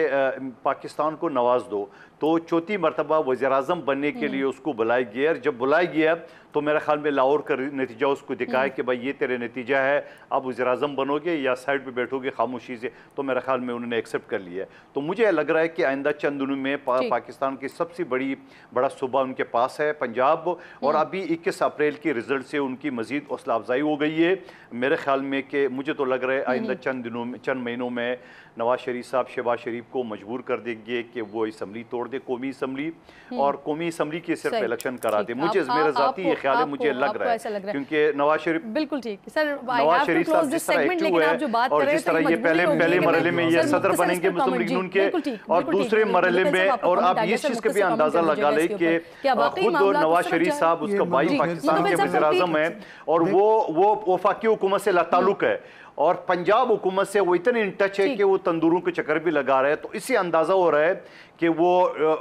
पाकिस्तान को नवाज दो। तो चौथी मरतबा वज़ीर-ए-आज़म बनने के लिए उसको बुलाया गया, और जब बुलाया गया तो मेरे ख्याल में लाहौर का नतीजा उसको दिखाया कि भाई ये तेरे नतीजा है, अब वज़ीर-ए-आज़म बनोगे या साइड पे बैठोगे खामोशी से, तो मेरे ख्याल में उन्होंने एक्सेप्ट कर लिया है। तो मुझे लग रहा है कि आइंदा चंद दिनों में पाकिस्तान की सबसे बड़ा सूबा उनके पास है पंजाब, और अभी 21 अप्रैल के रिजल्ट से उनकी मज़ीद हौसला अफजाई हो गई है मेरे ख्याल में, कि मुझे तो लग रहा है आइंदा चंद महीनों में नवाज शरीफ साहब शहबाज शरीफ को मजबूर कर देंगे कि वो असम्बली तोड़ दे, कौमी असम्बली, और कौमी असम्बली के सिर्फ इलेक्शन करा दे। मुझे मेरा ज़ाती ये ख्याल है, मुझे लग रहा है, क्योंकि नवाज शरीफ, बिल्कुल ठीक सर, नवाज शरीफ साहब जिस तरह एक्टिव है और जिस तरह ये पहले मरहले में ये सदर बनेंगे मुस्लिम लीग नून के, और दूसरे मरहले में, और आप इस चीज़ का भी अंदाजा लगा ले कि खुद नवाज शरीफ साहब, उसका भाई पाकिस्तान के वज़ीर-ए-आज़म है, और वो वफाकी हुकूमत से ताल्लुक है, और पंजाब हुकूमत से वो इतने इन टच है कि वो तंदूरों के चक्कर भी लगा रहे हैं। तो इससे अंदाज़ा हो रहा है कि वो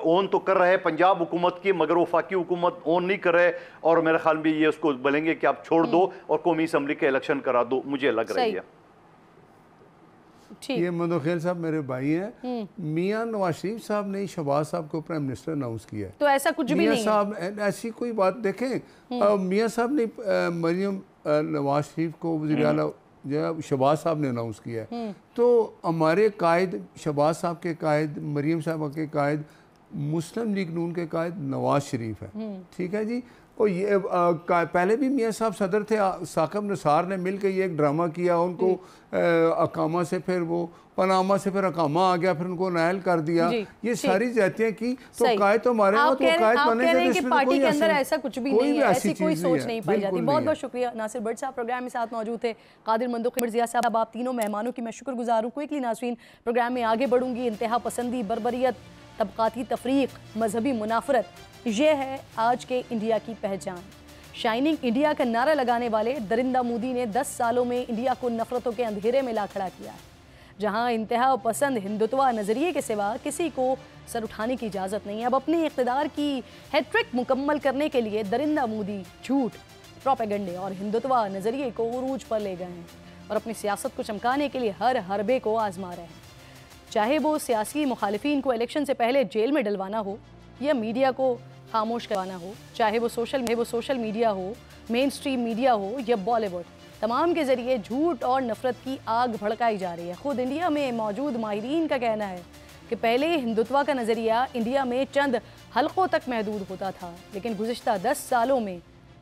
ओन तो कर रहे हैं पंजाब हुकूमत की, मगर वफाकी हुकूमत ओन नहीं कर रहे, और मेरे ख्याल में ये उसको बोलेंगे कि आप छोड़ दो और कौमी असम्बली का इलेक्शन करा दो, मुझे लग रही है। ये मंदोखेल साहब मेरे भाई हैं, मियाँ नवाज शरीफ साहब ने शहबाज साहब को प्राइम मिनिस्टर अनाउंस किया है, तो ऐसा कुछ भी नहीं साहब ऐसी कोई बात देखें, मियाँ साहब ने मरियम नवाज शरीफ को वज़ीर आला जब शहबाज साहब ने अनाउंस किया है, तो हमारे कायद शहबाज साहब के कायद, मरियम साहब के कायद, मुस्लिम लीग नून के कायद नवाज शरीफ है, ठीक है जी। और ये पहले भी मियाँ साहब सदर थे, साकिब निसार ने मिल के ये एक ड्रामा किया, उनको अकामा से फिर वो पनामा से फिर अकामा आ गया, फिर उनको नायल कर दिया, ये सारी जातियाँ की, तो कायद तो हमारे वहाँ तो कायद बने थे, पार्टी के अंदर ऐसा कुछ भी नहीं है, ऐसी कोई सोच नहीं पाई जाती। बहुत बहुत शुक्रिया नासिर भट्ट साहब, प्रोग्राम में साथ मौजूद थे, कादिर मंदोखेल, जिया साहब, आप तीनों मेहमानों की मैं शुक्रगुजार हूँ। क्विकली नाज़रीन, प्रोग्राम में आगे बढ़ूंगी। इंतहा पसंदी, बर्बरियत, तबकाती तफरीक, मजहबी मुनाफरत, ये है आज के इंडिया की पहचान। शाइनिंग इंडिया का नारा लगाने वाले दरिंदा मोदी ने 10 सालों में इंडिया को नफरतों के अंधेरे में ला खड़ा किया है, जहां इंतहा पसंद हिंदुत्वा नज़रिए के सिवा किसी को सर उठाने की इजाज़त नहीं है। अब अपने इक़्तिदार की हैट्रिक मुकम्मल करने के लिए दरिंदा मोदी झूठ, प्रोपेगेंडे और हिंदुत्वा नज़रिए को उरूज पर ले गए हैं और अपनी सियासत को चमकाने के लिए हर हरबे को आजमा रहे हैं। चाहे वो सियासी मुखालिफिन को इलेक्शन से पहले जेल में डलवाना हो या मीडिया को खामोश करवाना हो, चाहे वो सोशल मीडिया हो, मेन स्ट्रीम मीडिया हो या बॉलीवुड, तमाम के ज़रिए झूठ और नफरत की आग भड़काई जा रही है। ख़ुद इंडिया में मौजूद माहिरीन का कहना है कि पहले हिंदुत्वा का नज़रिया इंडिया में चंद हलकों तक महदूद होता था, लेकिन गुज़िश्ता 10 सालों में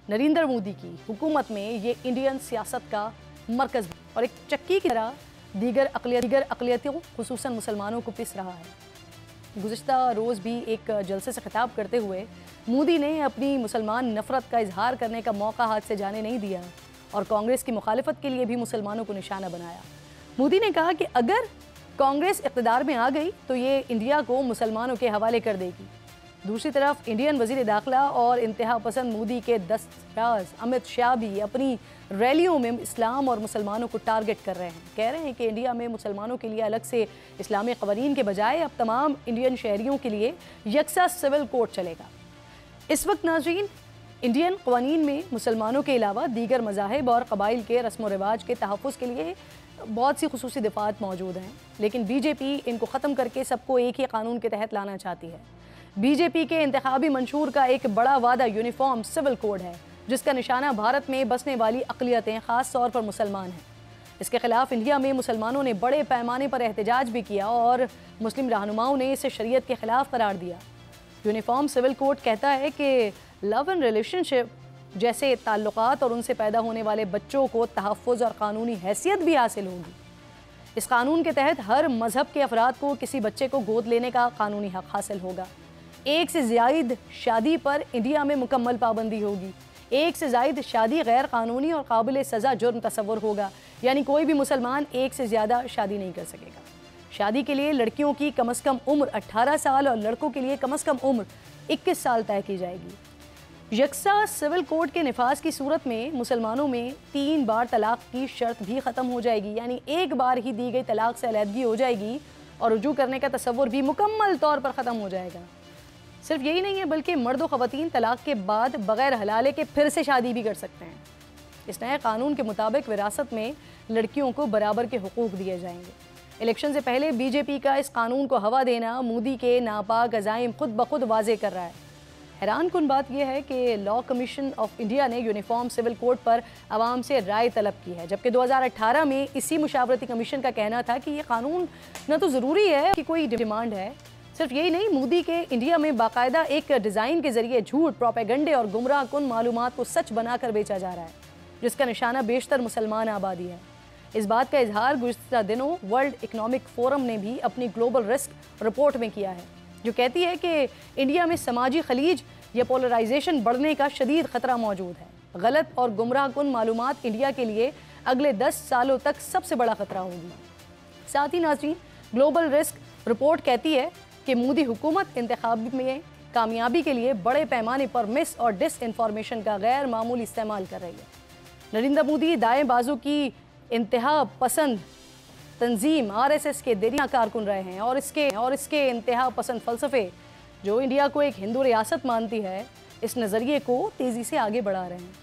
नरेंद्र मोदी की हुकूमत में ये इंडियन सियासत का मरकज़ और एक चक्की की तरह दीगर अक़लियतों खुसूसन मुसलमानों को पिस रहा है। गुज़िश्ता रोज़ भी एक जलसे से खिताब करते हुए मोदी ने अपनी मुसलमान नफ़रत का इजहार करने का मौका हाथ से जाने नहीं दिया और कांग्रेस की मुखालिफत के लिए भी मुसलमानों को निशाना बनाया। मोदी ने कहा कि अगर कांग्रेस इक़्तिदार में आ गई तो ये इंडिया को मुसलमानों के हवाले कर देगी। दूसरी तरफ इंडियन वज़ीर दाखिला और इंतहा पसंद मोदी के दस्तराज अमित शाह भी अपनी रैलियों में इस्लाम और मुसलमानों को टारगेट कर रहे हैं। कह रहे हैं कि इंडिया में मुसलमानों के लिए अलग से इस्लामी क़वानीन के बजाय अब तमाम इंडियन शहरियों के लिए यकसा सिविल कोड चलेगा। इस वक्त नाज़रीन, इंडियन क़वानीन में मुसलमानों के अलावा दीगर मज़ाहिब और क़बाइल के रस्म व रिवाज के तहफ़्फ़ुज़ के लिए बहुत सी खुसूसी दफ़ात मौजूद हैं, लेकिन बीजेपी इनको ख़त्म करके सबको एक ही कानून के तहत लाना चाहती है। बीजेपी के इंतखाबी मंशूर का एक बड़ा वादा यूनिफॉर्म सिविल कोड है, जिसका निशाना भारत में बसने वाली अक़लियतें, ख़ास तौर पर मुसलमान हैं। इसके खिलाफ इंडिया में मुसलमानों ने बड़े पैमाने पर एहतजाज भी किया और मुस्लिम रहनुमाओं ने इसे शरीयत के ख़िलाफ़ करार दिया। यूनिफॉर्म सिविल कोड कहता है कि लव एंड रिलेशनशिप जैसे ताल्लुकात और उनसे पैदा होने वाले बच्चों को तहफ़्फ़ुज़ और क़ानूनी हैसियत भी हासिल होगी। इस कानून के तहत हर मजहब के अफराद को किसी बच्चे को गोद लेने का कानूनी हक हासिल होगा। एक से ज़ायद शादी पर इंडिया में मुकम्मल पाबंदी होगी। एक से ज़ायद शादी गैर कानूनी और काबिल सज़ा जुर्म तस्वुर होगा, यानी कोई भी मुसलमान एक से ज़्यादा शादी नहीं कर सकेगा। शादी के लिए लड़कियों की कम से कम उम्र 18 साल और लड़कों के लिए कम से कम उम्र 21 साल तय की जाएगी। यकसा सिविल कोड के निफाज की सूरत में मुसलमानों में 3 बार तलाक की शर्त भी ख़त्म हो जाएगी, यानी एक बार ही दी गई तलाक से अलहदगी हो जाएगी और रुजू करने का तस्वुर भी मुकम्मल तौर पर ख़त्म हो जाएगा। सिर्फ यही नहीं है, बल्कि मर्द व ख़वातीन तलाक के बाद बग़ैर हलाले के फिर से शादी भी कर सकते हैं। इस नए कानून के मुताबिक विरासत में लड़कियों को बराबर के हुकूक दिए जाएंगे। इलेक्शन से पहले बीजेपी का इस कानून को हवा देना मोदी के नापाक अज़ाइम खुद ब खुद वाज़े कर रहा है। हैरान कुन बात यह है कि लॉ कमीशन ऑफ इंडिया ने यूनिफॉर्म सिविल कोड पर आवाम से राय तलब की है, जबकि 2018 में इसी मुशावरती कमीशन का कहना था कि ये कानून न तो ज़रूरी है कि कोई डिमांड है। सिर्फ यही नहीं, मोदी के इंडिया में बाकायदा एक डिज़ाइन के ज़रिए झूठ, प्रोपेगेंडे और गुमराह कुन मालूमात को सच बनाकर बेचा जा रहा है, जिसका निशाना बेशतर मुसलमान आबादी है। इस बात का इजहार गुज़िश्ता दिनों वर्ल्ड इकनॉमिक फोरम ने भी अपनी ग्लोबल रिस्क रिपोर्ट में किया है, जो कहती है कि इंडिया में समाजी खलीज या पोलराइजेशन बढ़ने का शदीद ख़तरा मौजूद है। गलत और गुमराह कुन मालूमात इंडिया के लिए अगले 10 सालों तक सबसे बड़ा ख़तरा होगी। साथ ही नाज़रीन, ग्लोबल रिस्क रिपोर्ट कहती है कि मोदी हुकूमत इंतखाब में कामयाबी के लिए बड़े पैमाने पर मिस और डिस इन्फॉर्मेशन का गैर मामूली इस्तेमाल कर रही है। नरेंद्र मोदी दाएं बाजू की इंतहा पसंद तंजीम RSS के देरिया कारकुन रहे हैं और इसके इंतहा पसंद फ़लसफ़े, जो इंडिया को एक हिंदू रियासत मानती है, इस नज़रिए को तेज़ी से आगे बढ़ा रहे हैं।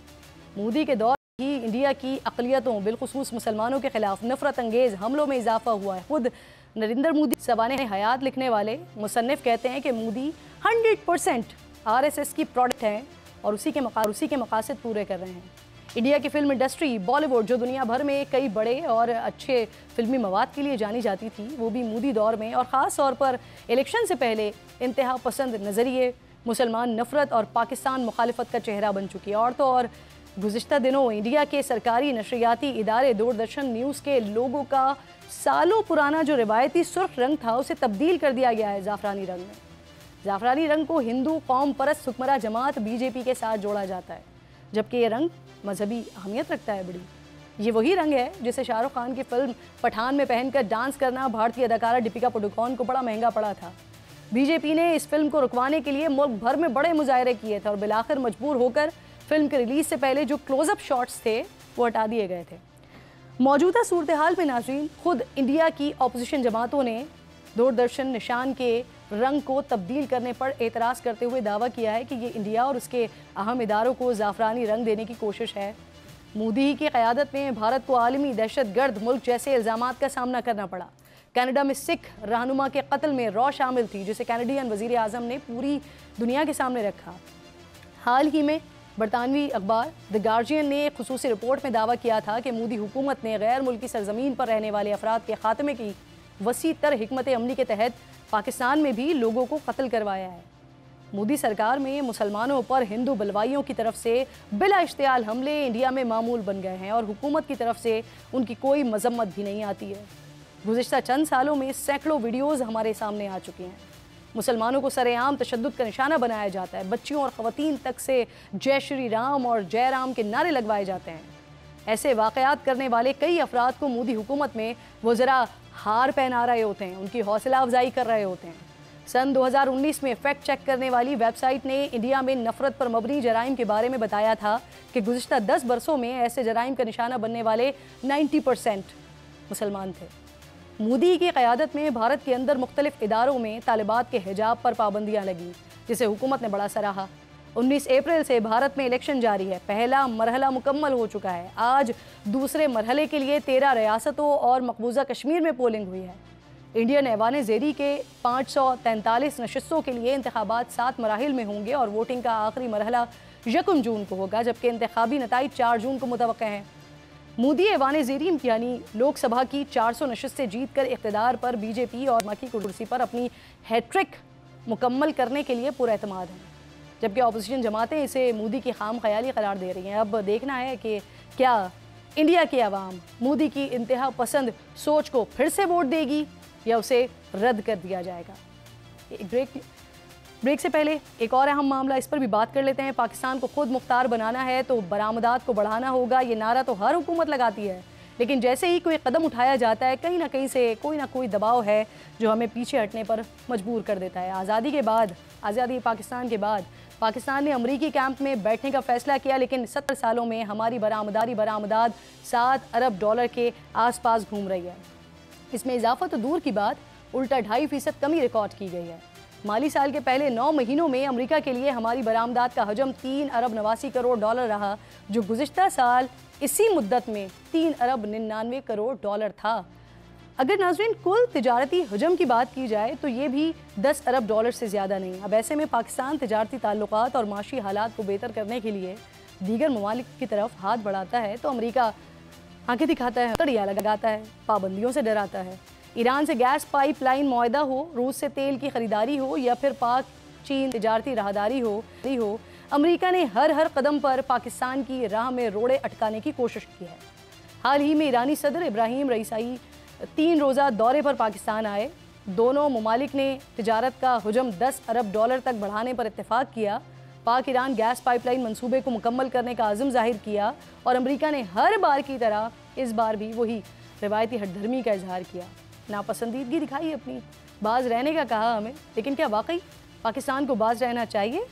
मोदी के दौर ही इंडिया की अक़लियतों, बिलखुसूस मुसलमानों के ख़िलाफ़ नफ़रत अंगेज़ हमलों में इजाफ़ा हुआ है। खुद नरेंद्र मोदी सवाने हयात लिखने वाले मुसन्निफ़ कहते हैं कि मोदी 100% RSS की प्रोडक्ट हैं और उसी के मकासद पूरे कर रहे हैं। इंडिया की फिल्म इंडस्ट्री, बॉलीवुड, जो दुनिया भर में कई बड़े और अच्छे फिल्मी मवाद के लिए जानी जाती थी, वो भी मोदी दौर में और ख़ास तौर पर इलेक्शन से पहले इंतहा पसंद नज़रिए, मुसलमान नफ़रत और पाकिस्तान मुखालिफत का चेहरा बन चुकी है। और तो और गुज़िश्ता दिनों इंडिया के सरकारी नशरियाती इदारे दूरदर्शन न्यूज़ के लोगों का सालों पुराना जो रिवायती सुर्ख रंग था, उसे तब्दील कर दिया गया है ज़ाफ़रानी रंग में। ज़ाफ़रानी रंग को हिंदू कौम परस्त हुक्मरान जमात BJP के साथ जोड़ा जाता है, जबकि ये रंग मजहबी अहमियत रखता है बड़ी। ये वही रंग है जिसे शाहरुख खान की फिल्म पठान में पहनकर डांस करना भारतीय अदाकारा दीपिका पादुकोण को बड़ा महंगा पड़ा था। BJP ने इस फिल्म को रुकवाने के लिए मुल्क भर में बड़े मुजाहरे किए थे और बिलाखिर मजबूर होकर फिल्म के रिलीज से पहले जो क्लोजअप शॉट्स थे वो हटा दिए गए थे। मौजूदा सूरत हाल में नाज़रीन, खुद इंडिया की अपोजिशन जमातों ने दूरदर्शन निशान के रंग को तब्दील करने पर एतराज़ करते हुए दावा किया है कि ये इंडिया और उसके अहम इदारों को ज़ाफ़रानी रंग देने की कोशिश है। मोदी की क़यादत में भारत को आलमी दहशतगर्द मुल्क जैसे इल्ज़ामात का सामना करना पड़ा। कनाडा में सिख रहनुमा के कत्ल में रॉ शामिल थी, जिसे कैनेडियन वज़ीर आज़म ने पूरी दुनिया के सामने रखा। हाल ही में बरतानवी अखबार द गार्जियन ने एक खुसूसी रिपोर्ट में दावा किया था कि मोदी हुकूमत ने गैर मुल्की सरजमीन पर रहने वाले अफराद के खात्मे की वसी तर हिकमत अमली के तहत पाकिस्तान में भी लोगों को कत्ल करवाया है। मोदी सरकार में मुसलमानों पर हिंदू बलवाइयों की तरफ से बिला इश्तियाल हमले इंडिया में मामूल बन गए हैं और हुकूमत की तरफ से उनकी कोई मजम्मत भी नहीं आती है। गुज़िश्ता चंद सालों में सैकड़ों वीडियोज़ हमारे सामने आ चुकी हैं। मुसलमानों को सरेआम तशद्दुद का निशाना बनाया जाता है। बच्चियों और ख़वातीन तक से जय श्री राम और जय राम के नारे लगवाए जाते हैं। ऐसे वाक़यात करने वाले कई अफराद को मोदी हुकूमत में वो ज़रा हार पहना रहे होते हैं, उनकी हौसला अफजाई कर रहे होते हैं। सन 2019 में फैक्ट चेक करने वाली वेबसाइट ने इंडिया में नफ़रत पर मबनी जराइम के बारे में बताया था कि गुज़िश्ता 10 बरसों में ऐसे जराइम का निशाना बनने वाले 90% मुसलमान थे। मोदी की क़यादत में भारत के अंदर मुख्तलिफ इदारों में तालिबात के हिजाब पर पाबंदियाँ लगीं, जिसे हुकूमत ने बड़ा सराहा। 19 अप्रैल से भारत में इलेक्शन जारी है। पहला मरहला मुकम्मल हो चुका है। आज दूसरे मरहले के लिए 13 रियासतों और मकबूजा कश्मीर में पोलिंग हुई है। इंडियन ऐवान ज़ेरी के 543 नशिस्तों के लिए इंतखाबात 7 मराहिल में होंगे और वोटिंग का आखिरी मरहला 1 जून को होगा, जबकि इंतखाबी नताइज 4 जून को मुतवक्के हैं। मोदी ऐवान ज़ेरी यानी लोकसभा की 400 नशिस्तें जीत कर इक़्तिदार पर बीजेपी और मकी कुर्सी पर अपनी हैट्रिक मुकम्मल करने के लिए पुरएतमाद हैं, जबकि अपोजिशन जमातें इसे मोदी की खाम ख्याली करार दे रही हैं। अब देखना है कि क्या इंडिया की आवाम मोदी की इंतहा पसंद सोच को फिर से वोट देगी या उसे रद्द कर दिया जाएगा? एक ब्रेक से पहले एक और अहम मामला, इस पर भी बात कर लेते हैं। पाकिस्तान को खुद मुख्तार बनाना है तो बरामदात को बढ़ाना होगा, ये नारा तो हर हुकूमत लगाती है, लेकिन जैसे ही कोई कदम उठाया जाता है कहीं ना कहीं से कोई ना कोई दबाव है जो हमें पीछे हटने पर मजबूर कर देता है। आज़ादी पाकिस्तान के बाद पाकिस्तान ने अमरीकी कैंप में बैठने का फैसला किया, लेकिन 70 सालों में हमारी बरामदात 7 अरब डॉलर के आसपास घूम रही है। इसमें इजाफा तो दूर की बात, उल्टा 2.5% कमी रिकॉर्ड की गई है। माली साल के पहले 9 महीनों में अमेरिका के लिए हमारी बरामदात का हजम 3 अरब 89 करोड़ डॉलर रहा, जो गुज़िश्ता साल इसी मुद्दत में 3 अरब 99 करोड़ डॉलर था। अगर नाज़रीन कुल तिजारती हजम की बात की जाए तो ये भी 10 अरब डॉलर से ज़्यादा नहीं। अब ऐसे में पाकिस्तान तिजारती ताल्लुकात और माशी हालात को बेहतर करने के लिए दीगर ममालिक की तरफ हाथ बढ़ाता है तो अमेरिका आंखें दिखाता है, तड़िया लगाता है, पाबंदियों से डराता है। ईरान से गैस पाइपलाइन मुआहदा हो, रूस से तेल की खरीदारी हो या फिर पाक चीन तिजारती राहदारी हो, अमेरिका ने हर कदम पर पाकिस्तान की राह में रोड़े अटकाने की कोशिश की है। हाल ही में ईरानी सदर इब्राहिम रईसाई 3 रोज़ा दौरे पर पाकिस्तान आए। दोनों ममालिक ने तिजारत का हजम 10 अरब डॉलर तक बढ़ाने पर इत्तेफाक किया। पाक ईरान गैस पाइपलाइन मंसूबे को मुकम्मल करने का आज़म जाहिर किया और अमेरिका ने हर बार की तरह इस बार भी वही रिवायती हठधर्मी का इजहार किया, नापसंदीदगी दिखाई, अपनी बाज रहने का कहा हमें। लेकिन क्या वाकई पाकिस्तान को बाज रहना चाहिए?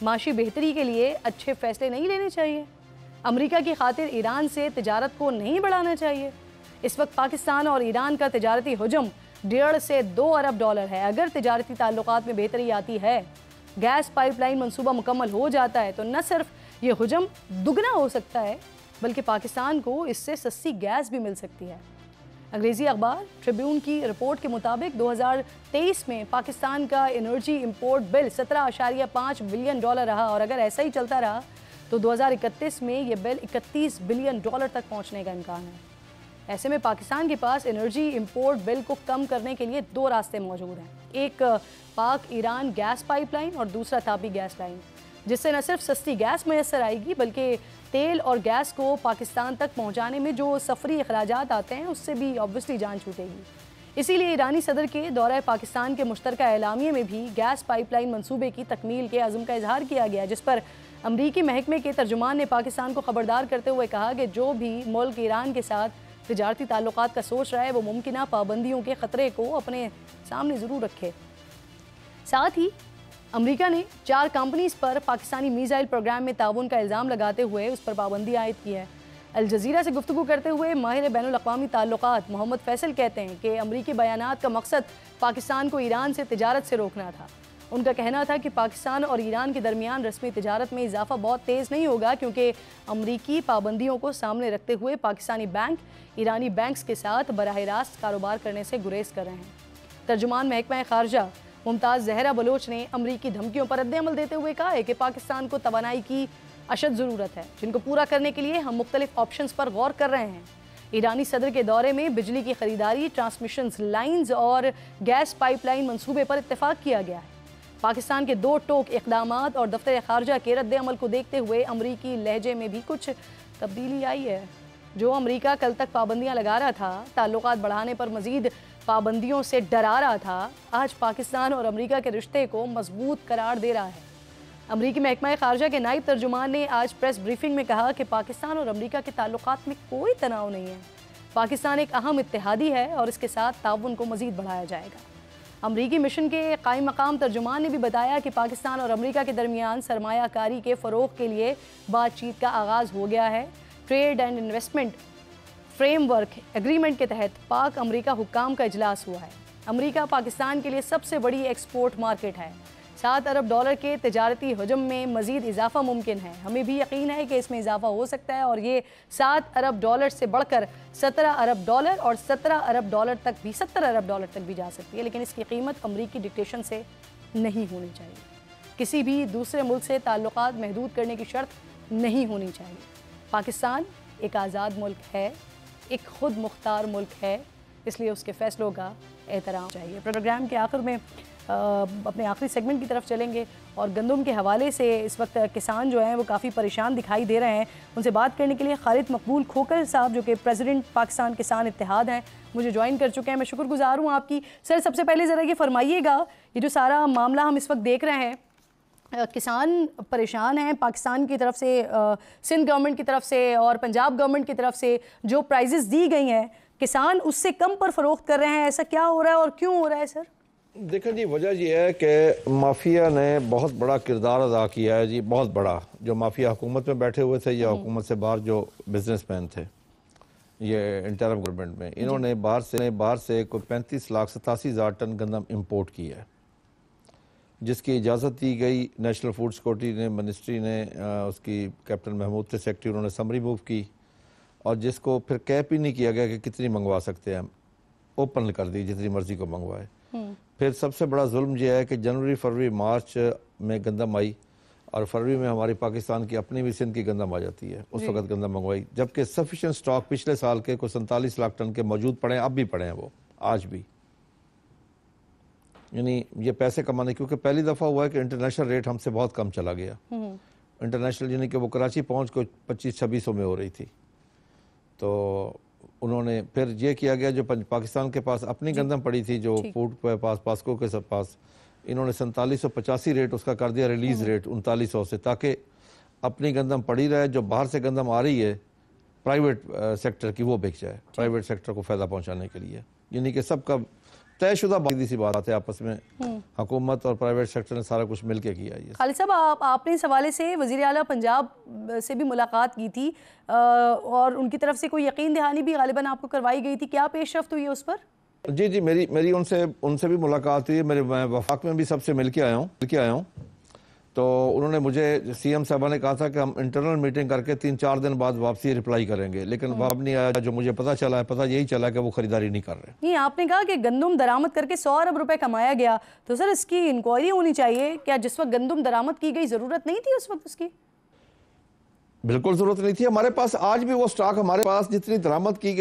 माशी बेहतरी के लिए अच्छे फैसले नहीं लेने चाहिए? अमेरिका की खातिर ईरान से तिजारत को नहीं बढ़ाना चाहिए? इस वक्त पाकिस्तान और ईरान का तिजारती हजम 1.5 से 2 अरब डॉलर है। अगर तिजारती ताल्लुकात में बेहतरी आती है, गैस पाइपलाइन मंसूबा मुकम्मल हो जाता है तो न सिर्फ ये हजम दुगना हो सकता है बल्कि पाकिस्तान को इससे सस्ती गैस भी मिल सकती है। अंग्रेज़ी अखबार ट्रिब्यून की रिपोर्ट के मुताबिक 2023 में पाकिस्तान का energy import bill 17.5 billion dollar रहा और अगर ऐसा ही चलता रहा तो 2031 में ये बिल 31 बिलियन डॉलर तक पहुंचने का इम्कान है। ऐसे में पाकिस्तान के पास एनर्जी इंपोर्ट बिल को कम करने के लिए 2 रास्ते मौजूद हैं, एक पाक ईरान गैस पाइपलाइन और दूसरा तापी गैस लाइन, जिससे न सिर्फ सस्ती गैस मैसर आएगी बल्कि तेल और गैस को पाकिस्तान तक पहुंचाने में जो सफरी अखराजात आते हैं उससे भी ऑब्वियसली जान छूटेगी। इसीलिए ईरानी सदर के दौरे पाकिस्तान के मुश्तरका एलामिये में भी गैस पाइपलाइन मंसूबे की तकमील के अज़म का इजहार किया गया, जिस पर अमरीकी महकमे के तर्जुमान ने पाकिस्तान को खबरदार करते हुए कहा कि जो भी मुल्क ईरान के साथ तिजारती ताल्लुकात का सोच रहा है वो मुमकिन पाबंदियों के ख़तरे को अपने सामने ज़रूर रखे। साथ ही अमेरिका ने 4 कंपनीज़ पर पाकिस्तानी मीज़ाइल प्रोग्राम में ताउन का इल्ज़ाम लगाते हुए उस पर पाबंदी आयद की है। अल जज़ीरा से गुफ्तगू करते हुए माहिर बैनुल अक़वामी ताल्लुकात मोहम्मद फैसल कहते हैं कि अमरीकी बयानात का मकसद पाकिस्तान को ईरान से तिजारत से रोकना था। उनका कहना था कि पाकिस्तान और ईरान के दरमियान रस्मी तिजारत में इजाफा बहुत तेज़ नहीं होगा क्योंकि अमरीकी पाबंदियों को सामने रखते हुए पाकिस्तानी बैंक ईरानी बैंक्स के साथ बराह रास्त कारोबार करने से गुरेज कर रहे हैं। तर्जुमान महकमा ख़ारजा मुमताज़ ज़हरा बलोच ने अमरीकी धमकियों पर रद्द-ए-अमल देते हुए कहा है कि पाकिस्तान को तवानाई की अशद ज़रूरत है, जिनको पूरा करने के लिए हम मुख्तलिफ ऑप्शंस पर गौर कर रहे हैं। ईरानी सदर के दौरे में बिजली की खरीदारी, ट्रांसमिशन लाइन्स और गैस पाइपलाइन मंसूबे पर इत्तेफाक किया गया है। पाकिस्तान के 2 टोक इक़दामात और दफ्तर ख़ारजा के रद्द-ए-अमल को देखते हुए अमरीकी लहजे में भी कुछ तब्दीली आई है। जो अमरीका कल तक पाबंदियाँ लगा रहा था, ताल्लुकात बढ़ाने पर मज़ीद पाबंदियों से डरा रहा था, आज पाकिस्तान और अमरीका के रिश्ते को मजबूत करार दे रहा है। अमरीकी महकमा ख़ारजा के नायब तर्जुमान ने आज प्रेस ब्रीफिंग में कहा कि पाकिस्तान और अमरीका के ताल्लुकात में कोई तनाव नहीं है। पाकिस्तान एक अहम इत्तेहादी है और इसके साथ ताउन को मज़ीद बढ़ाया जाएगा। अमरीकी मिशन के कायम मकाम तर्जुमान ने भी बताया कि पाकिस्तान और अमरीका के दरमियान सरमायाकारी के फ़रोग़ के लिए बातचीत का आगाज़ हो गया है। Trade and investment framework agreement के तहत पाक अमरीका हुक्काम का इजलास हुआ है। अमरीका पाकिस्तान के लिए सबसे बड़ी एक्सपोर्ट मार्केट है। 7 अरब डॉलर के तिजारती हजम में मज़ीद इजाफा मुमकिन है। हमें भी यकीन है कि इसमें इजाफा हो सकता है और ये 7 अरब डॉलर से बढ़कर 17 अरब डॉलर और 17 अरब डॉलर तक भी 70 अरब डॉलर तक भी जा सकती है, लेकिन इसकी कीमत अमरीकी डिक्टेशन से नहीं होनी चाहिए। किसी भी दूसरे मुल्क से ताल्लुकात महदूद करने की शर्त नहीं होनी चाहिए। पाकिस्तान एक आज़ाद मुल्क है, एक खुद मुख्तार मुल्क है, इसलिए उसके फ़ैसलों का एहतराम चाहिए। प्रोग्राम के आखिर में अपने आखिरी सेगमेंट की तरफ चलेंगे और गंदम के हवाले से इस वक्त किसान जो हैं वो काफ़ी परेशान दिखाई दे रहे हैं। उनसे बात करने के लिए खालिद मकबूल खोखर साहब जो कि प्रेसिडेंट पाकिस्तान किसान इत्तेहाद हैं मुझे ज्वाइन कर चुके हैं। मैं शुक्रगुजार हूँ आपकी। सर सबसे पहले ज़रा ये फरमाइएगा, ये जो सारा मामला हम इस वक्त देख रहे हैं, किसान परेशान हैं पाकिस्तान की तरफ से, सिंध गवर्नमेंट की तरफ से और पंजाब गवर्नमेंट की तरफ से जो प्राइजेस दी गई हैं किसान उससे कम पर फ़रोख्त कर रहे हैं। ऐसा क्या हो रहा है और क्यों हो रहा है सर? देखें जी, वजह यह है कि माफिया ने बहुत बड़ा किरदार अदा किया है जी, बहुत बड़ा। जो माफिया हुकूमत में बैठे हुए थे या हुकूमत से बाहर जो बिजनेसमैन थे ये इंटरिम गवर्नमेंट में, इन्होंने बाहर से कोई 35,87,000 टन गंदम इंपोर्ट की है, जिसकी इजाज़त दी गई नेशनल फूड सिक्योरिटी ने, मिनिस्ट्री ने, उसकी कैप्टन महमूद थे सेक्रेटरी, उन्होंने समरी मूव की और जिसको फिर कैप ही नहीं किया गया कि कितनी मंगवा सकते हैं हम, ओपन कर दी जितनी मर्जी को मंगवाए। फिर सबसे बड़ा जुल्म यह है कि जनवरी फरवरी मार्च में गंदम आई और फरवरी में हमारी पाकिस्तान की अपनी भी सिंध की गंदम आ जाती है, उस वक्त गंदम मंगवाई, जबकि सफिशिएंट स्टॉक पिछले साल के कुछ 47 लाख टन के मौजूद पड़े हैं, अब भी पड़े हैं वो आज भी। यानी ये पैसे कमाने, क्योंकि पहली दफ़ा हुआ है कि इंटरनेशनल रेट हमसे बहुत कम चला गया। इंटरनेशनल यानी कि वो कराची पहुँच को 2500-2600 में हो रही थी, तो उन्होंने फिर ये किया गया जो पाकिस्तान के पास अपनी गंदम पड़ी थी जो फूड के पास पास्को के सब पास, इन्होंने 4785 रेट उसका कर दिया रिलीज रेट 3900 से, ताकि अपनी गंदम पड़ी रहे, जो बाहर से गंदम आ रही है प्राइवेट सेक्टर की वो बिक जाए, प्राइवेट सेक्टर को फ़ायदा पहुंचाने के लिए। यानी कि सबका तयशुदा सी बात है आपस में, हुकूमत और प्राइवेट सेक्टर ने सारा कुछ मिलके किया है। खालिद साहब आपने इस हवाले से वज़ीर आला पंजाब से भी मुलाकात की थी और उनकी तरफ से कोई यकीन दहानी भी गालिबन आपको करवाई गई थी, क्या पेशरफ्त हुई है उस पर? जी जी, मेरी उनसे भी मुलाकात हुई, मैं वफाक में भी सबसे मिल के आया हूँ। तो उन्होंने मुझे, सीएम साहबा ने कहा था कि हम इंटरनल मीटिंग करके 3-4 दिन बाद वापसी रिप्लाई करेंगे, लेकिन वापस नहीं आया। जो मुझे पता यही चला कि वो खरीदारी नहीं कर रहे। नहीं, आपने कहा कि गंदम दरामद करके 100 अरब रुपए कमाया गया, तो सर इसकी इंक्वायरी होनी चाहिए। क्या जिस वक्त गंदम दरामद की गई ज़रूरत नहीं थी उस वक्त उसकी? बिल्कुल जरूरत नहीं थी। हमारे पास आज भी वो स्टॉक, हमारे पास जितनी दरामद की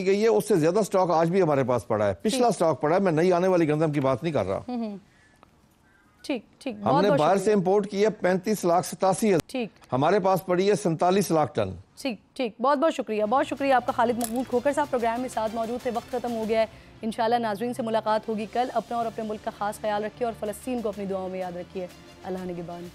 गई है उससे ज्यादा स्टॉक आज भी हमारे पास पड़ा है, पिछला स्टॉक पड़ा है। मैं नई आने वाली गंदम की बात नहीं कर रहा। ठीक ठीक, हमने बाहर से इंपोर्ट किया 35,87,000, ठीक, हमारे पास पड़ी है 47 लाख टन। ठीक ठीक, बहुत बहुत शुक्रिया आपका खालिद मकबूल खोखर साहब प्रोग्राम में साथ मौजूद थे। वक्त खत्म हो गया है, इंशाल्लाह नाज़रीन से मुलाकात होगी कल। अपना और अपने मुल्क का खास ख्याल रखिए और फ़लस्तीन को अपनी दुआओं में याद रखिए। अल्लाह निगहबान।